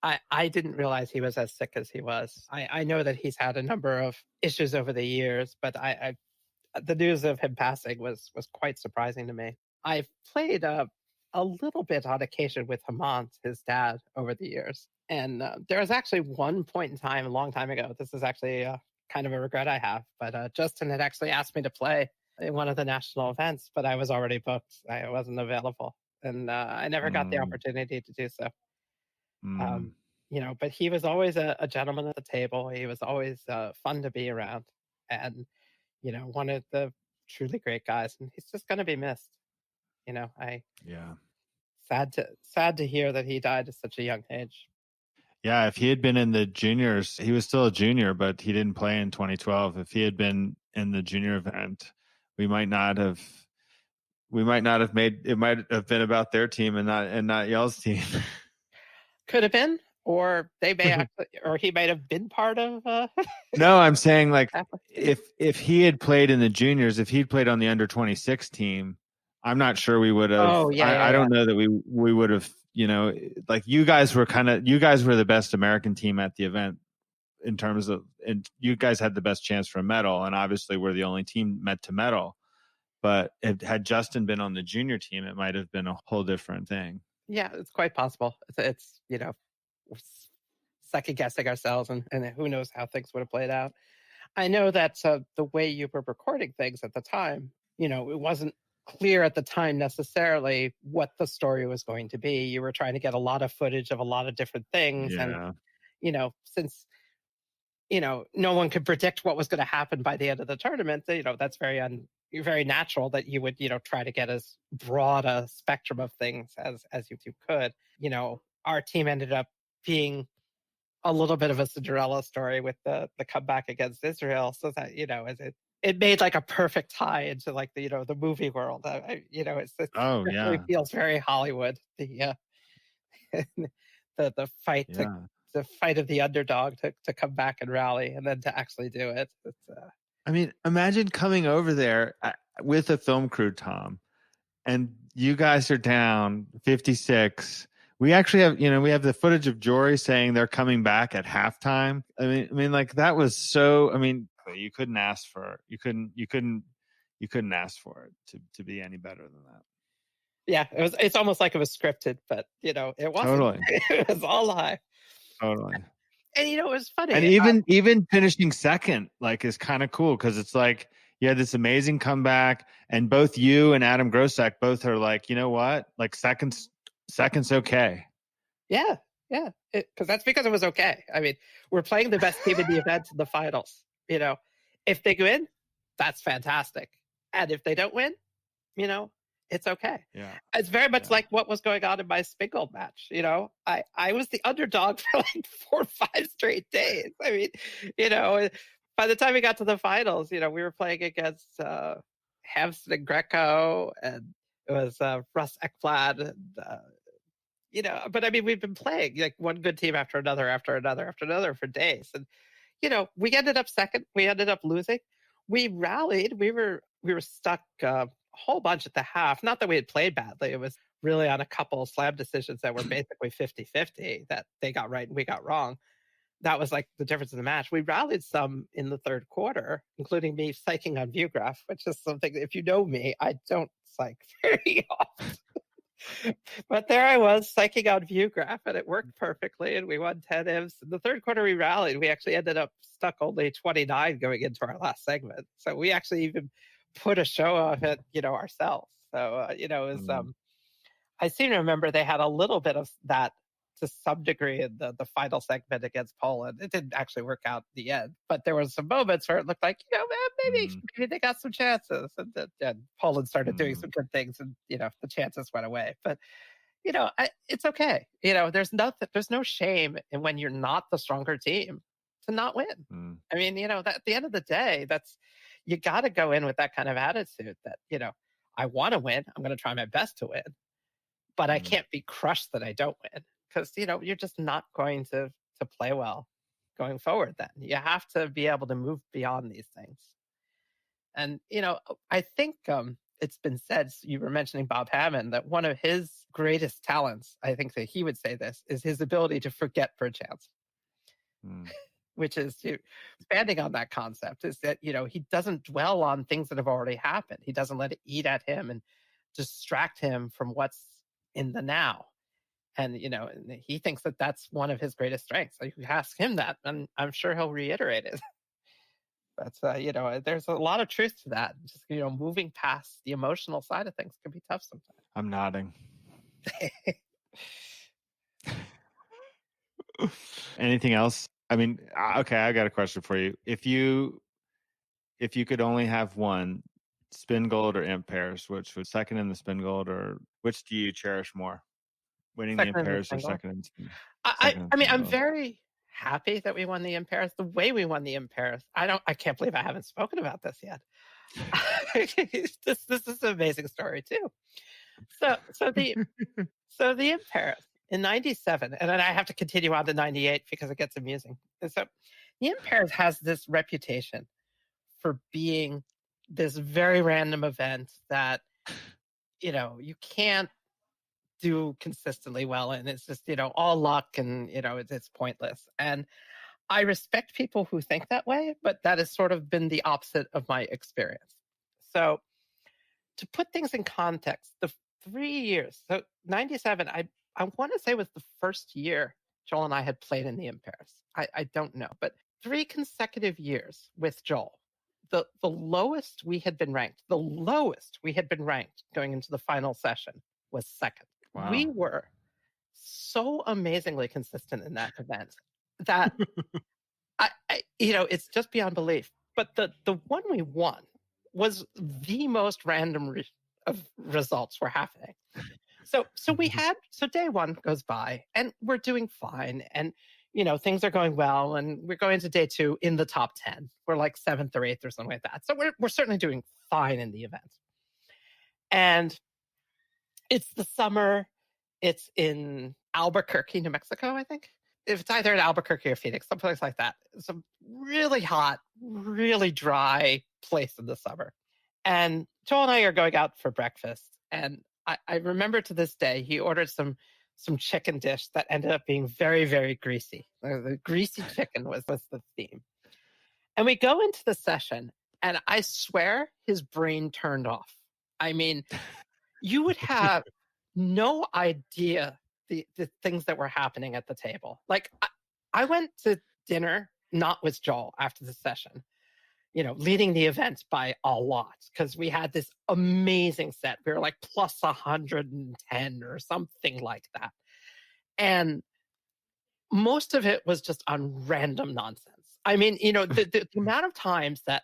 I didn't realize he was as sick as he was. I know that he's had a number of issues over the years, but the news of him passing was quite surprising to me. I've played a little bit on occasion with Hamant, his dad, over the years. And there was actually one point in time, a long time ago, this is actually kind of a regret I have, but Justin had actually asked me to play in one of the national events, but I was already booked. I wasn't available. And I never got the opportunity to do so. But he was always a gentleman at the table. He was always fun to be around. And, one of the truly great guys. And he's just going to be missed. Sad to hear that he died at such a young age. Yeah, if he had been in the juniors, he was still a junior, but he didn't play in 2012. If he had been in the junior event, we might not have made it. Might have been about their team and not y'all's team. Could have been, or they may actually, or he might have been part of. No, I'm saying like if he had played in the juniors, if he'd played on the under 26 team, I'm not sure we would have. Oh yeah, I don't know that we would have. Like you guys were the best American team at the event in terms of, and you guys had the best chance for a medal, and obviously we're the only team met to medal. But had Justin been on the junior team, it might have been a whole different thing. Yeah, it's quite possible. It's we're second guessing ourselves, and who knows how things would have played out. I know that the way you were recording things at the time, it wasn't clear at the time necessarily what the story was going to be. You were trying to get a lot of footage of a lot of different things. Yeah. And, since, no one could predict what was going to happen by the end of the tournament, that's very natural that you would, try to get as broad a spectrum of things as you could. Our team ended up being a little bit of a Cinderella story with the comeback against Israel. So that, it made like a perfect tie into like the movie world. It feels very Hollywood. The fight the fight of the underdog to come back and rally, and then to actually do it. I mean, imagine coming over there with a film crew, Tom, and you guys are down 56. We actually have, we have the footage of Jory saying they're coming back at halftime. I mean, like that was so. I mean, you couldn't ask for it to be any better than that. Yeah, it's almost like it was scripted, but it wasn't. Totally. It was all live. Totally. And it was funny. And even finishing second, like, is kind of cool because it's like you had this amazing comeback, and both you and Adam Grosek both are like, you know what, like second's okay. Yeah, because that's because it was okay. I mean, we're playing the best team in the event in the finals. If they win, that's fantastic, and if they don't win, it's okay. Yeah, it's very much like what was going on in my Spingold match. I was the underdog for like 4 or 5 straight days. I mean, by the time we got to the finals, we were playing against Hampson and Greco, and it was Russ Ekblad, and but I mean, we've been playing like one good team after another for days, and we ended up second. We ended up losing. We rallied. We were stuck a whole bunch at the half. Not that we had played badly. It was really on a couple of slam decisions that were basically 50-50 that they got right and we got wrong. That was like the difference in the match. We rallied some in the third quarter, including me psyching on Viewgraph, which is something, if you know me, I don't psych very often. But there I was psyching on Viewgraph, and it worked perfectly, and we won 10 IVs. In the third quarter, we rallied. We actually ended up stuck only 29 going into our last segment. So we actually even put a show of it, ourselves. So, it was, I seem to remember they had a little bit of that to some degree in the final segment against Poland. It didn't actually work out in the end, but there was some moments where it looked like, maybe they got some chances, and Poland started doing some good things, and the chances went away. But it's okay. There's no shame in when you're not the stronger team to not win. I mean, that at the end of the day, you got to go in with that kind of attitude that I want to win. I'm going to try my best to win, but I can't be crushed that I don't win, because you're just not going to play well going forward. Then you have to be able to move beyond these things. And I think it's been said, you were mentioning Bob Hammond, that one of his greatest talents, I think that he would say this, is his ability to forget for a chance. Which is expanding on that concept, is that he doesn't dwell on things that have already happened. He doesn't let it eat at him and distract him from what's in the now. And he thinks that that's one of his greatest strengths. So you ask him that, and I'm sure he'll reiterate it. But there's a lot of truth to that. Just moving past the emotional side of things can be tough sometimes. I'm nodding. Anything else? I mean, okay, I got a question for you. If you could only have one, spin gold or imp pairs, which was second in the spin gold, or which do you cherish more? Winning the imp pairs or second in spin? I mean, I'm very happy that we won the imp pairs. The way we won the imp pairs, I can't believe I haven't spoken about this yet. This is an amazing story too. So the imp pairs in 97, and then I have to continue on to 98 because it gets amusing. And so the imp pairs has this reputation for being this very random event that you can't do consistently well, and it's just all luck, and it's pointless. And I respect people who think that way, but that has sort of been the opposite of my experience. So to put things in context, the 3 years, so 97, I want to say was the first year Joel and I had played in the imp pairs. I don't know, but 3 consecutive years with Joel, the lowest we had been ranked going into the final session was second. Wow. We were so amazingly consistent in that event that it's just beyond belief. But the one we won was the most random of results were happening. So day one goes by and we're doing fine, and things are going well, and we're going to day 2 in the top 10. We're like 7th or 8th or something like that. So we're certainly doing fine in the event. And it's the summer. It's in Albuquerque, New Mexico, I think. If it's either in Albuquerque or Phoenix, someplace like that. It's a really hot, really dry place in the summer. And Joel and I are going out for breakfast. And I remember to this day, he ordered some chicken dish that ended up being very, very greasy. The greasy chicken was the theme. And we go into the session, and I swear his brain turned off. I mean, you would have no idea the things that were happening at the table. Like, I went to dinner, not with Joel, after the session, leading the event by a lot, because we had this amazing set. We were like plus 110 or something like that. And most of it was just on random nonsense. I mean, the amount of times that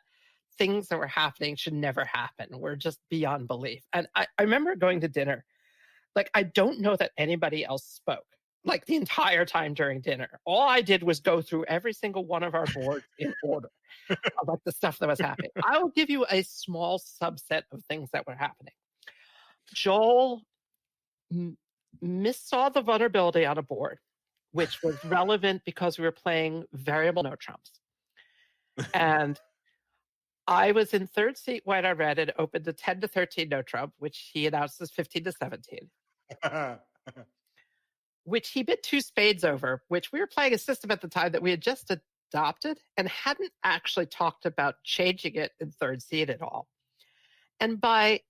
things that were happening should never happen were just beyond belief. And I remember going to dinner. Like, I don't know that anybody else spoke, like, the entire time during dinner. All I did was go through every single one of our boards in order of, like, the stuff that was happening. I will give you a small subset of things that were happening. Joel missaw the vulnerability on a board, which was relevant because we were playing variable no trumps. And I was in third seat white on red and opened a 10 to 13 no trump, which he announced as 15 to 17. Which he bid 2 spades over, which we were playing a system at the time that we had just adopted and hadn't actually talked about changing it in third seed at all. And by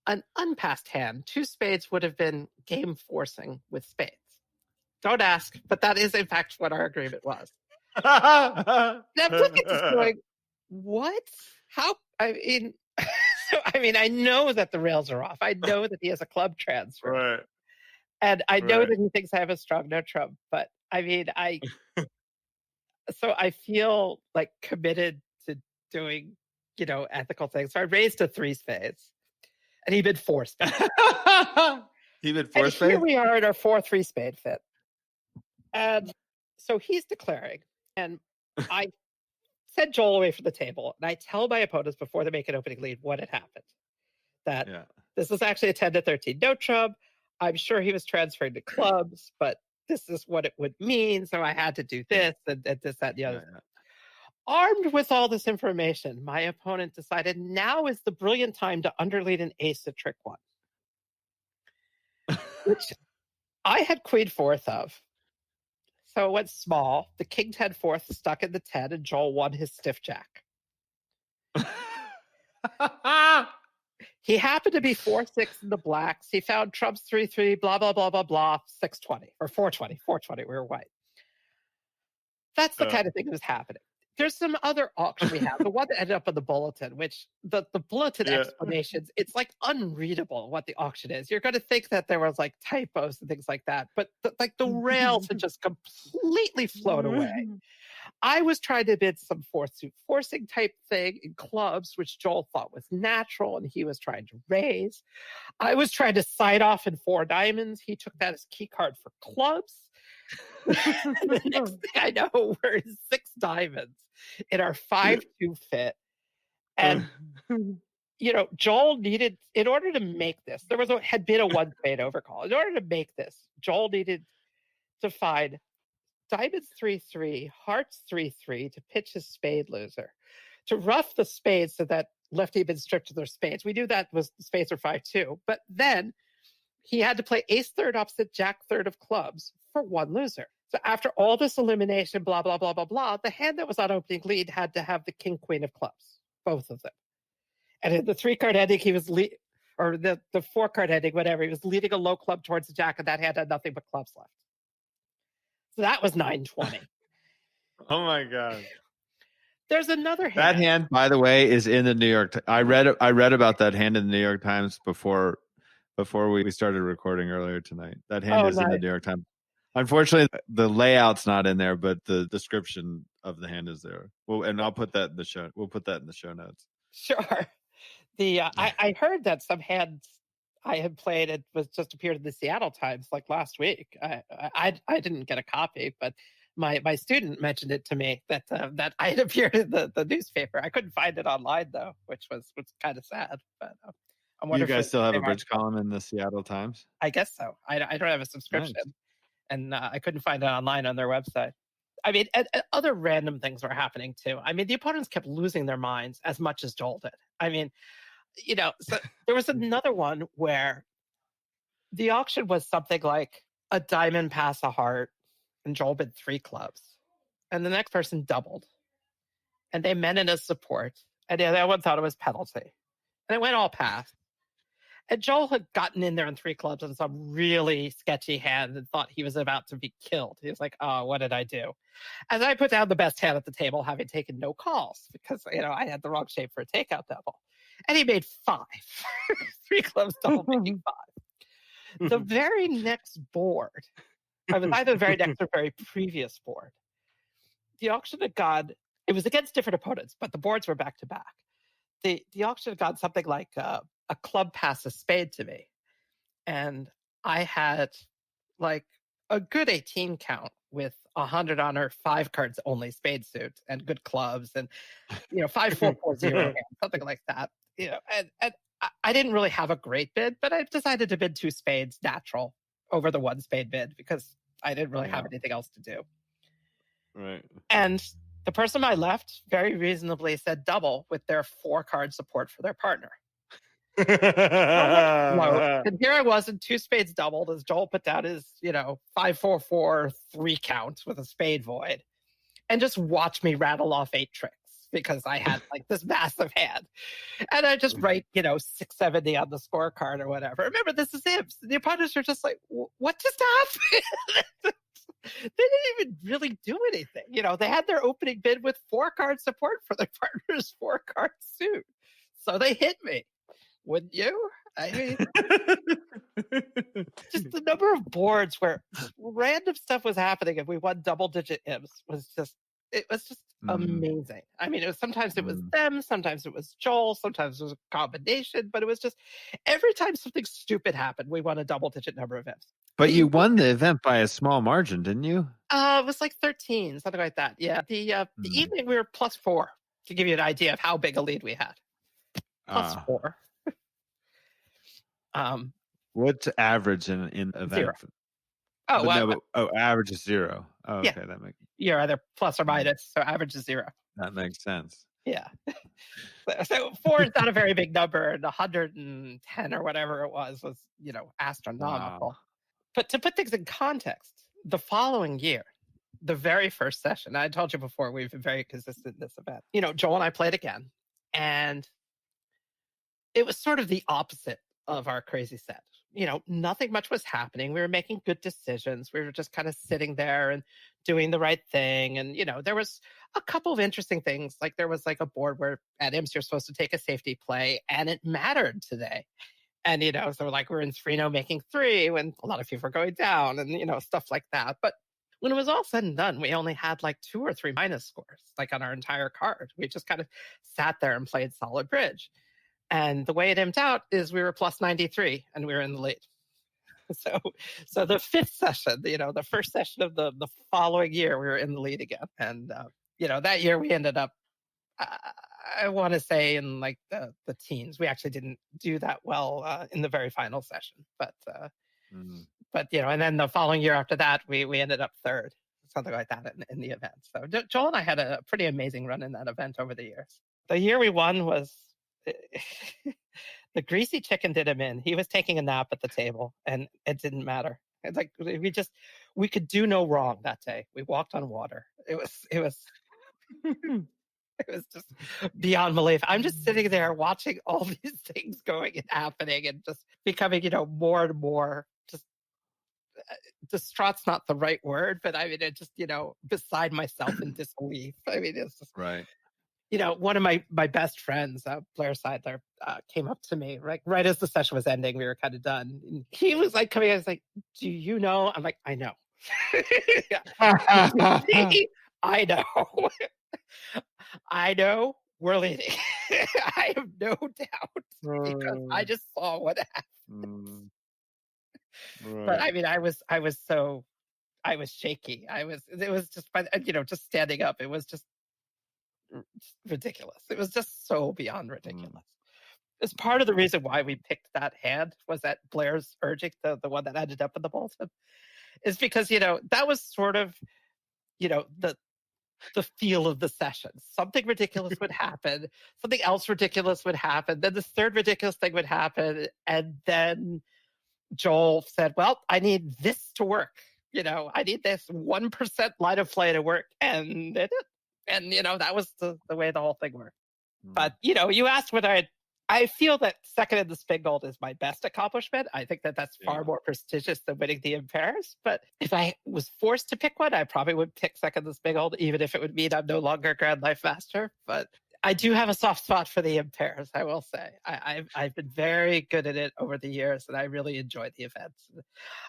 an unpassed hand, 2 spades would have been game forcing with spades. Don't ask, but that is in fact what our agreement was. And I'm looking at this going, what? How? I mean, So, I mean, I know that the rails are off. I know that he has a club transfer. Right. And I know Right. that he thinks I have a strong no trump. But I mean, so I feel like committed to doing, ethical things. So I raised a 3 spades and he bid 4 spades. He bid 4 And spades? here we are at our 4-3 spade fit. And so he's declaring. And I send Joel away from the table. And I tell my opponents before they make an opening lead what had happened. That this is actually a 10-13 no trump. I'm sure he was transferring to clubs, but this is what it would mean. So I had to do this and this, that, and the other. Yeah. Armed with all this information, my opponent decided now is the brilliant time to underlead an ace to trick one, which I had queen 4th of. So it went small. The king 10 4th stuck in the 10, and Joel won his stiff jack. He happened to be 4-6 in the blacks. He found trumps 3-3, blah, blah, blah, blah, blah, 620 or 420. We were white. That's the kind of thing that was happening. There's some other auction we have. The one that ended up in the bulletin, which the bulletin explanations, it's like unreadable what the auction is. You're going to think that there was like typos and things like that, but the rails had just completely flown away. I was trying to bid some forcing type thing in clubs, which Joel thought was natural, and he was trying to raise. I was trying to side off in 4 diamonds. He took that as key card for clubs. The next thing I know, we're in 6 diamonds in our 5-2 fit. And, Joel needed, in order to make this, had been a 1 spade overcall. In order to make this, Joel needed to find diamonds 3-3, hearts 3-3 to pitch his spade loser, to rough the spades so that lefty had been stripped of their spades. We knew that was spades or 5-2, but then he had to play ace 3rd opposite jack 3rd of clubs for 1 loser. So after all this elimination, blah, blah, blah, blah, blah, the hand that was on opening lead had to have the king queen of clubs, both of them. And in the 3-card ending, he was or the 4-card ending, whatever, he was leading a low club towards the jack, and that hand had nothing but clubs left. So that was 920. Oh my God. There's another hand. That hand, by the way, is in the New York. I read about that hand in the New York Times before we started recording earlier tonight. That hand is in the New York Times. Unfortunately, the layout's not in there, but the description of the hand is there. Well, and I'll put that in the show. We'll put that in the show notes. Sure. I heard that some hands I had played, it was just appeared in the Seattle Times like last week. I didn't get a copy, but my student mentioned it to me that I had appeared in the newspaper. I couldn't find it online though, which was kind of sad. But I'm wondering. You guys still have a bridge column in the Seattle Times? I guess so. I don't have a subscription, and I couldn't find it online on their website. I mean, other random things were happening too. I mean, the opponents kept losing their minds as much as Joel did. I mean, so there was another one where the auction was something like a diamond pass a heart, and Joel bid 3 clubs, and the next person doubled, and they meant it as support, and the other one thought it was penalty, and it went all past. And Joel had gotten in there in 3 clubs on some really sketchy hand and thought he was about to be killed. He was like, oh, what did I do? As I put down the best hand at the table, having taken no calls because, I had the wrong shape for a takeout double. And he made 5. 3 clubs double, making 5. The very next board, I was either the very next or very previous board, the auction had gone, it was against different opponents, but the boards were back to back. The auction had gone something like a club pass a spade to me. And I had like a good 18 count with 100 on her, 5 cards only, spade suit, and good clubs, and 5-4-4-0, something like that. And I didn't really have a great bid, but I decided to bid 2 spades natural over the 1 spade bid because I didn't really have anything else to do. Right. And the person I left very reasonably said double with their 4-card support for their partner. And here I was in 2 spades doubled as Joel put down his 5-4-4 3 count with a spade void, and just watch me rattle off 8 tricks because I had like this massive hand, and I just write 670 on the scorecard or whatever. Remember, this is him. The opponents are just like, what just happened? They didn't even really do anything. They had their opening bid with 4-card support for their partner's 4-card suit, so they hit me. Wouldn't you? I mean, just the number of boards where random stuff was happening and we won double-digit IMs was just amazing. I mean, sometimes it was them, sometimes it was Joel, sometimes it was a combination, but it was just every time something stupid happened, we won a double-digit number of IMs. But you won the event by a small margin, didn't you? It was like 13, something like that. Yeah. The evening we were +4 to give you an idea of how big a lead we had. +4. What's average in event? 0. Oh, well, average is 0. Oh, yeah. okay, that makes. You're either plus or minus, so average is 0. That makes sense. Yeah. So 4 is not a very big number, and 110 or whatever it was, astronomical. Wow. But to put things in context, the following year, the very first session, I told you before, we've been very consistent in this event. Joel and I played again, and it was sort of the opposite of our crazy set. Nothing much was happening. We were making good decisions. We were just kind of sitting there and doing the right thing. And, there was a couple of interesting things. Like there was like a board where at IMS you're supposed to take a safety play, and it mattered today. And, so like we're in 3-0 making 3 when a lot of people are going down and, stuff like that. But when it was all said and done, we only had like 2 or 3 minus scores, like on our entire card. We just kind of sat there and played solid bridge. And the way it aimed out is we were +93 and we were in the lead. So the 5th session, the first session of the following year, we were in the lead again. And, that year we ended up, I want to say in like the teens. We actually didn't do that well in the very final session. But and then the following year after that, we ended up 3rd, something like that in the event. So Joel and I had a pretty amazing run in that event over the years. The year we won was... the greasy chicken did him in. He was taking a nap at the table, and it didn't matter. It's like we could do no wrong that day. We walked on water. It was it was just beyond belief. I'm just sitting there watching all these things going and happening, and just becoming more and more just distraught's not the right word, but I mean it just beside myself in disbelief. I mean it's just right. One of my best friends, Blair Seidler, came up to me right as the session was ending. We were kind of done. And he was like coming. I was like, "Do you know?" I'm like, "I know." I know. I know. We're leading. I have no doubt because I just saw what happened. Right. But I mean, I was shaky. It was just just standing up. It was just ridiculous. It was just so beyond ridiculous. It's part of the reason why we picked that hand was that Blair's urging, the one that ended up in the Bolton, is because that was sort of the feel of the session. Something ridiculous would happen, something else ridiculous would happen, then this third ridiculous thing would happen, and then Joel said, "Well, I need this to work. I need this 1% line of play to work," and it did. And, that was the way the whole thing worked. But, you asked whether I feel that second in the spin gold is my best accomplishment. I think that's far more prestigious than winning the impairs. But if I was forced to pick one, I probably would pick second in the spin gold, even if it would mean I'm no longer Grand Life Master. But I do have a soft spot for the impairs, I will say. I've been very good at it over the years, and I really enjoy the events.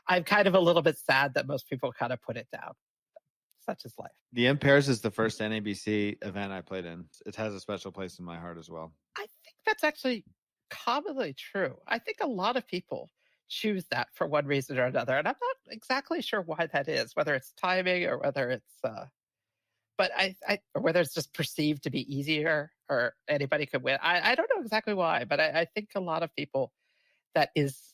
I'm kind of a little bit sad that most people kind of put it down. Such is life. The Impairs is the first NABC event I played in. It has a special place in my heart as well. I think that's actually commonly true. I think a lot of people choose that for one reason or another, and I'm not exactly sure why that is. Whether it's timing or whether it's, but or whether it's just perceived to be easier or anybody could win. I don't know exactly why, but I think a lot of people that is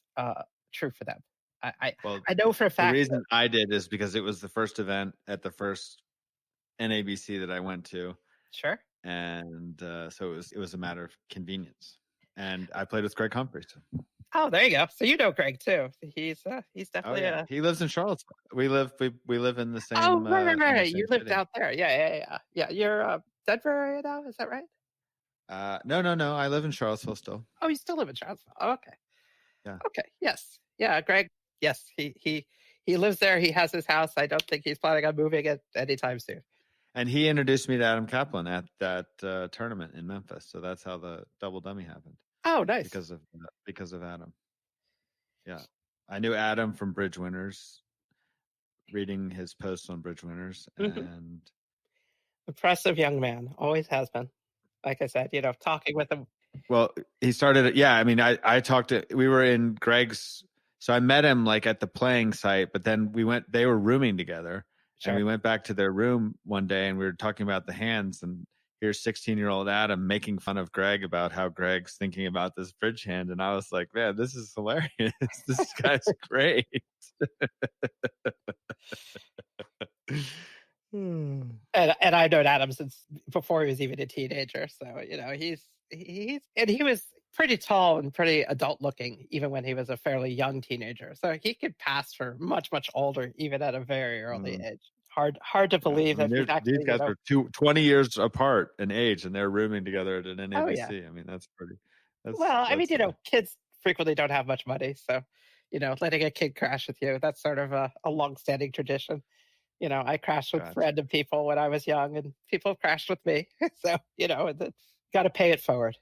true for them. I know for a fact. The reason I did is because it was the first event at the first NABC that I went to. Sure. And so it was a matter of convenience. And I played with Greg Humphreys. Oh, there you go. So you know Greg too. He's definitely He lives in Charlottesville. We live in the same. Oh, right. You lived city. out there. Yeah. You're Denver area now. Is that right? No. I live in Charlottesville still. Oh, you still live in Charlottesville. Oh, okay. Yeah. Okay. Yes. Yeah. Greg. Yes. He lives there. He has his house. I don't think he's planning on moving it anytime soon. And he introduced me to Adam Kaplan at that tournament in Memphis. So that's how the double dummy happened. Oh, nice. because of Adam. Yeah, I knew Adam from Bridge Winners, reading his posts on Bridge Winners, and Impressive young man, always has been. Like I said, talking with him. well, he started. Yeah, I mean, I talked to. We were in Greg's, so I met him like at the playing site, but then they were rooming together. Sure. And we went back to their room one day and we were talking about the hands, and here's 16-year-old Adam making fun of Greg about how Greg's thinking about this bridge hand. And I was like, man, this is hilarious. This guy's great. And I've known Adam since before he was even a teenager. So, he was pretty tall and pretty adult looking, even when he was a fairly young teenager. So he could pass for much, much older, even at a very early age. Hard to believe that these guys are 20 years apart in age, and they're rooming together at an NABC. Oh, yeah. I mean, that's pretty. Kids frequently don't have much money. So, letting a kid crash with you, that's sort of a long-standing tradition. I crashed with random people when I was young, and people have crashed with me. So, got to pay it forward.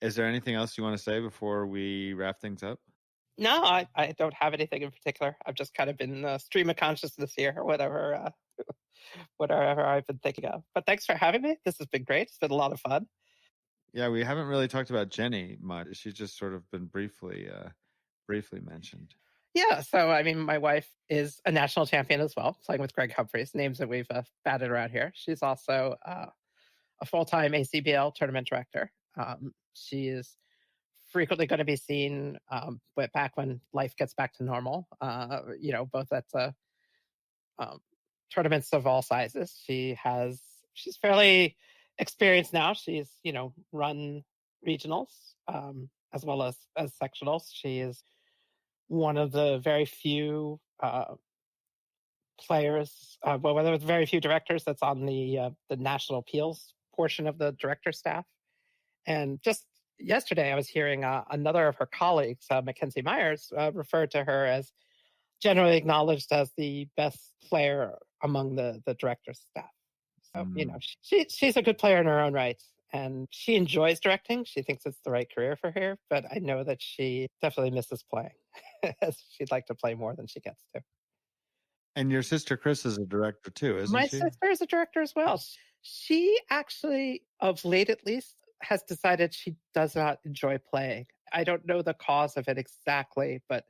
Is there anything else you want to say before we wrap things up? No, I don't have anything in particular. I've just kind of been stream of consciousness here, or whatever I've been thinking of. But thanks for having me. This has been great. It's been a lot of fun. Yeah, we haven't really talked about Jenny much. She's just sort of been briefly mentioned. Yeah, so I mean, my wife is a national champion as well, playing with Greg Humphreys, names that we've batted around here. She's also a full-time ACBL tournament director. She is frequently going to be seen, but back when life gets back to normal, both at tournaments of all sizes. She's fairly experienced now. She's, run regionals as well as sectionals. She is one of the very few players, there was very few directors that's on the national appeals portion of the director staff. And just yesterday, I was hearing another of her colleagues, Mackenzie Myers, referred to her as generally acknowledged as the best player among the director's staff. So, she's a good player in her own right. And she enjoys directing. She thinks it's the right career for her. But I know that she definitely misses playing. She'd like to play more than she gets to. And your sister Chris is a director too, isn't she? My sister is a director as well. She actually, of late at least, has decided she does not enjoy playing. I don't know the cause of it exactly, but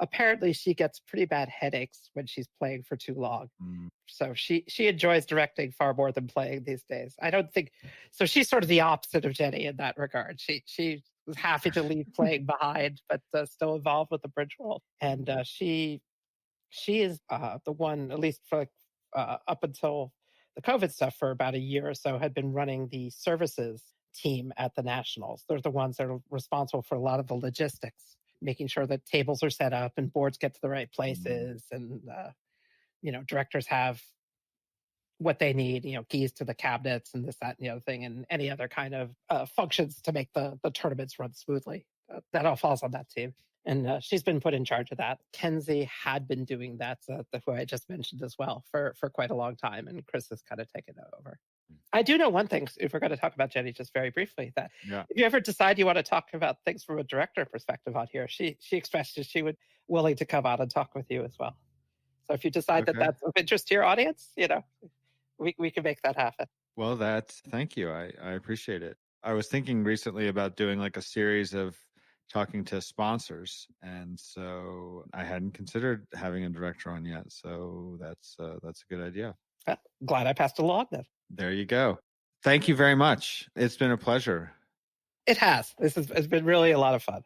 apparently she gets pretty bad headaches when she's playing for too long. So she enjoys directing far more than playing these days. I don't think so. She's sort of the opposite of Jenny in that regard. She was happy to leave playing behind, but still involved with the bridge world. And she is the one, at least for up until the COVID stuff, for about a year or so, had been running the services team at the Nationals. They're the ones that are responsible for a lot of the logistics, making sure that tables are set up and boards get to the right places, and directors have what they need, keys to the cabinets and this, that, and the other thing, and any other kind of functions to make the tournaments run smoothly. That all falls on that team. And she's been put in charge of that. Kenzie had been doing that, who I just mentioned as well, for quite a long time, and Chris has kind of taken it over. I do know one thing, if we're going to talk about Jenny just very briefly, that if you ever decide you want to talk about things from a director perspective on here, she expressed that she would willing to come out and talk with you as well. So if you decide that that's of interest to your audience, we can make that happen. Well, thank you. I appreciate it. I was thinking recently about doing like a series of talking to sponsors, and so I hadn't considered having a director on yet. So that's a good idea. Glad I passed along then. There you go. Thank you very much. It's been a pleasure. It has. It's been really a lot of fun.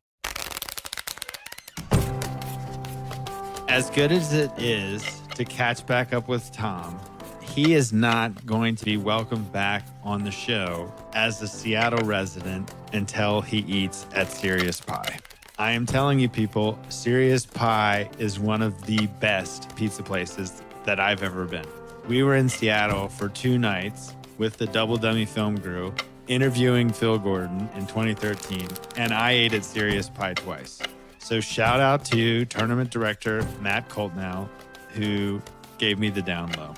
As good as it is to catch back up with Tom, he is not going to be welcomed back on the show as a Seattle resident until he eats at Serious Pie. I am telling you, people, Serious Pie is one of the best pizza places that I've ever been. We were in Seattle for 2 nights with the Double Dummy Film Crew, interviewing Phil Gordon in 2013, and I ate at Serious Pie twice. So shout out to tournament director Matt Coltnow, who gave me the down low.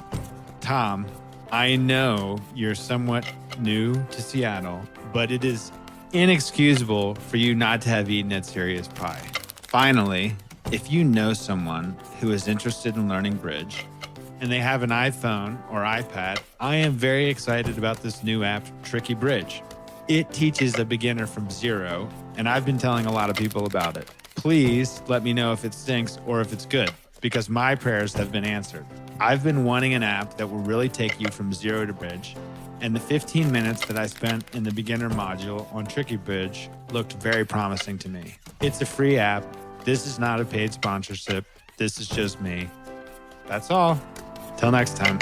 Tom, I know you're somewhat new to Seattle, but it is inexcusable for you not to have eaten at Serious Pie. Finally, if you know someone who is interested in learning bridge and they have an iPhone or iPad, I am very excited about this new app, Tricky Bridge. It teaches a beginner from zero, and I've been telling a lot of people about it. Please let me know if it stinks or if it's good, because my prayers have been answered. I've been wanting an app that will really take you from zero to bridge, and the 15 minutes that I spent in the beginner module on Tricky Bridge looked very promising to me. It's a free app. This is not a paid sponsorship. This is just me. That's all. Till next time.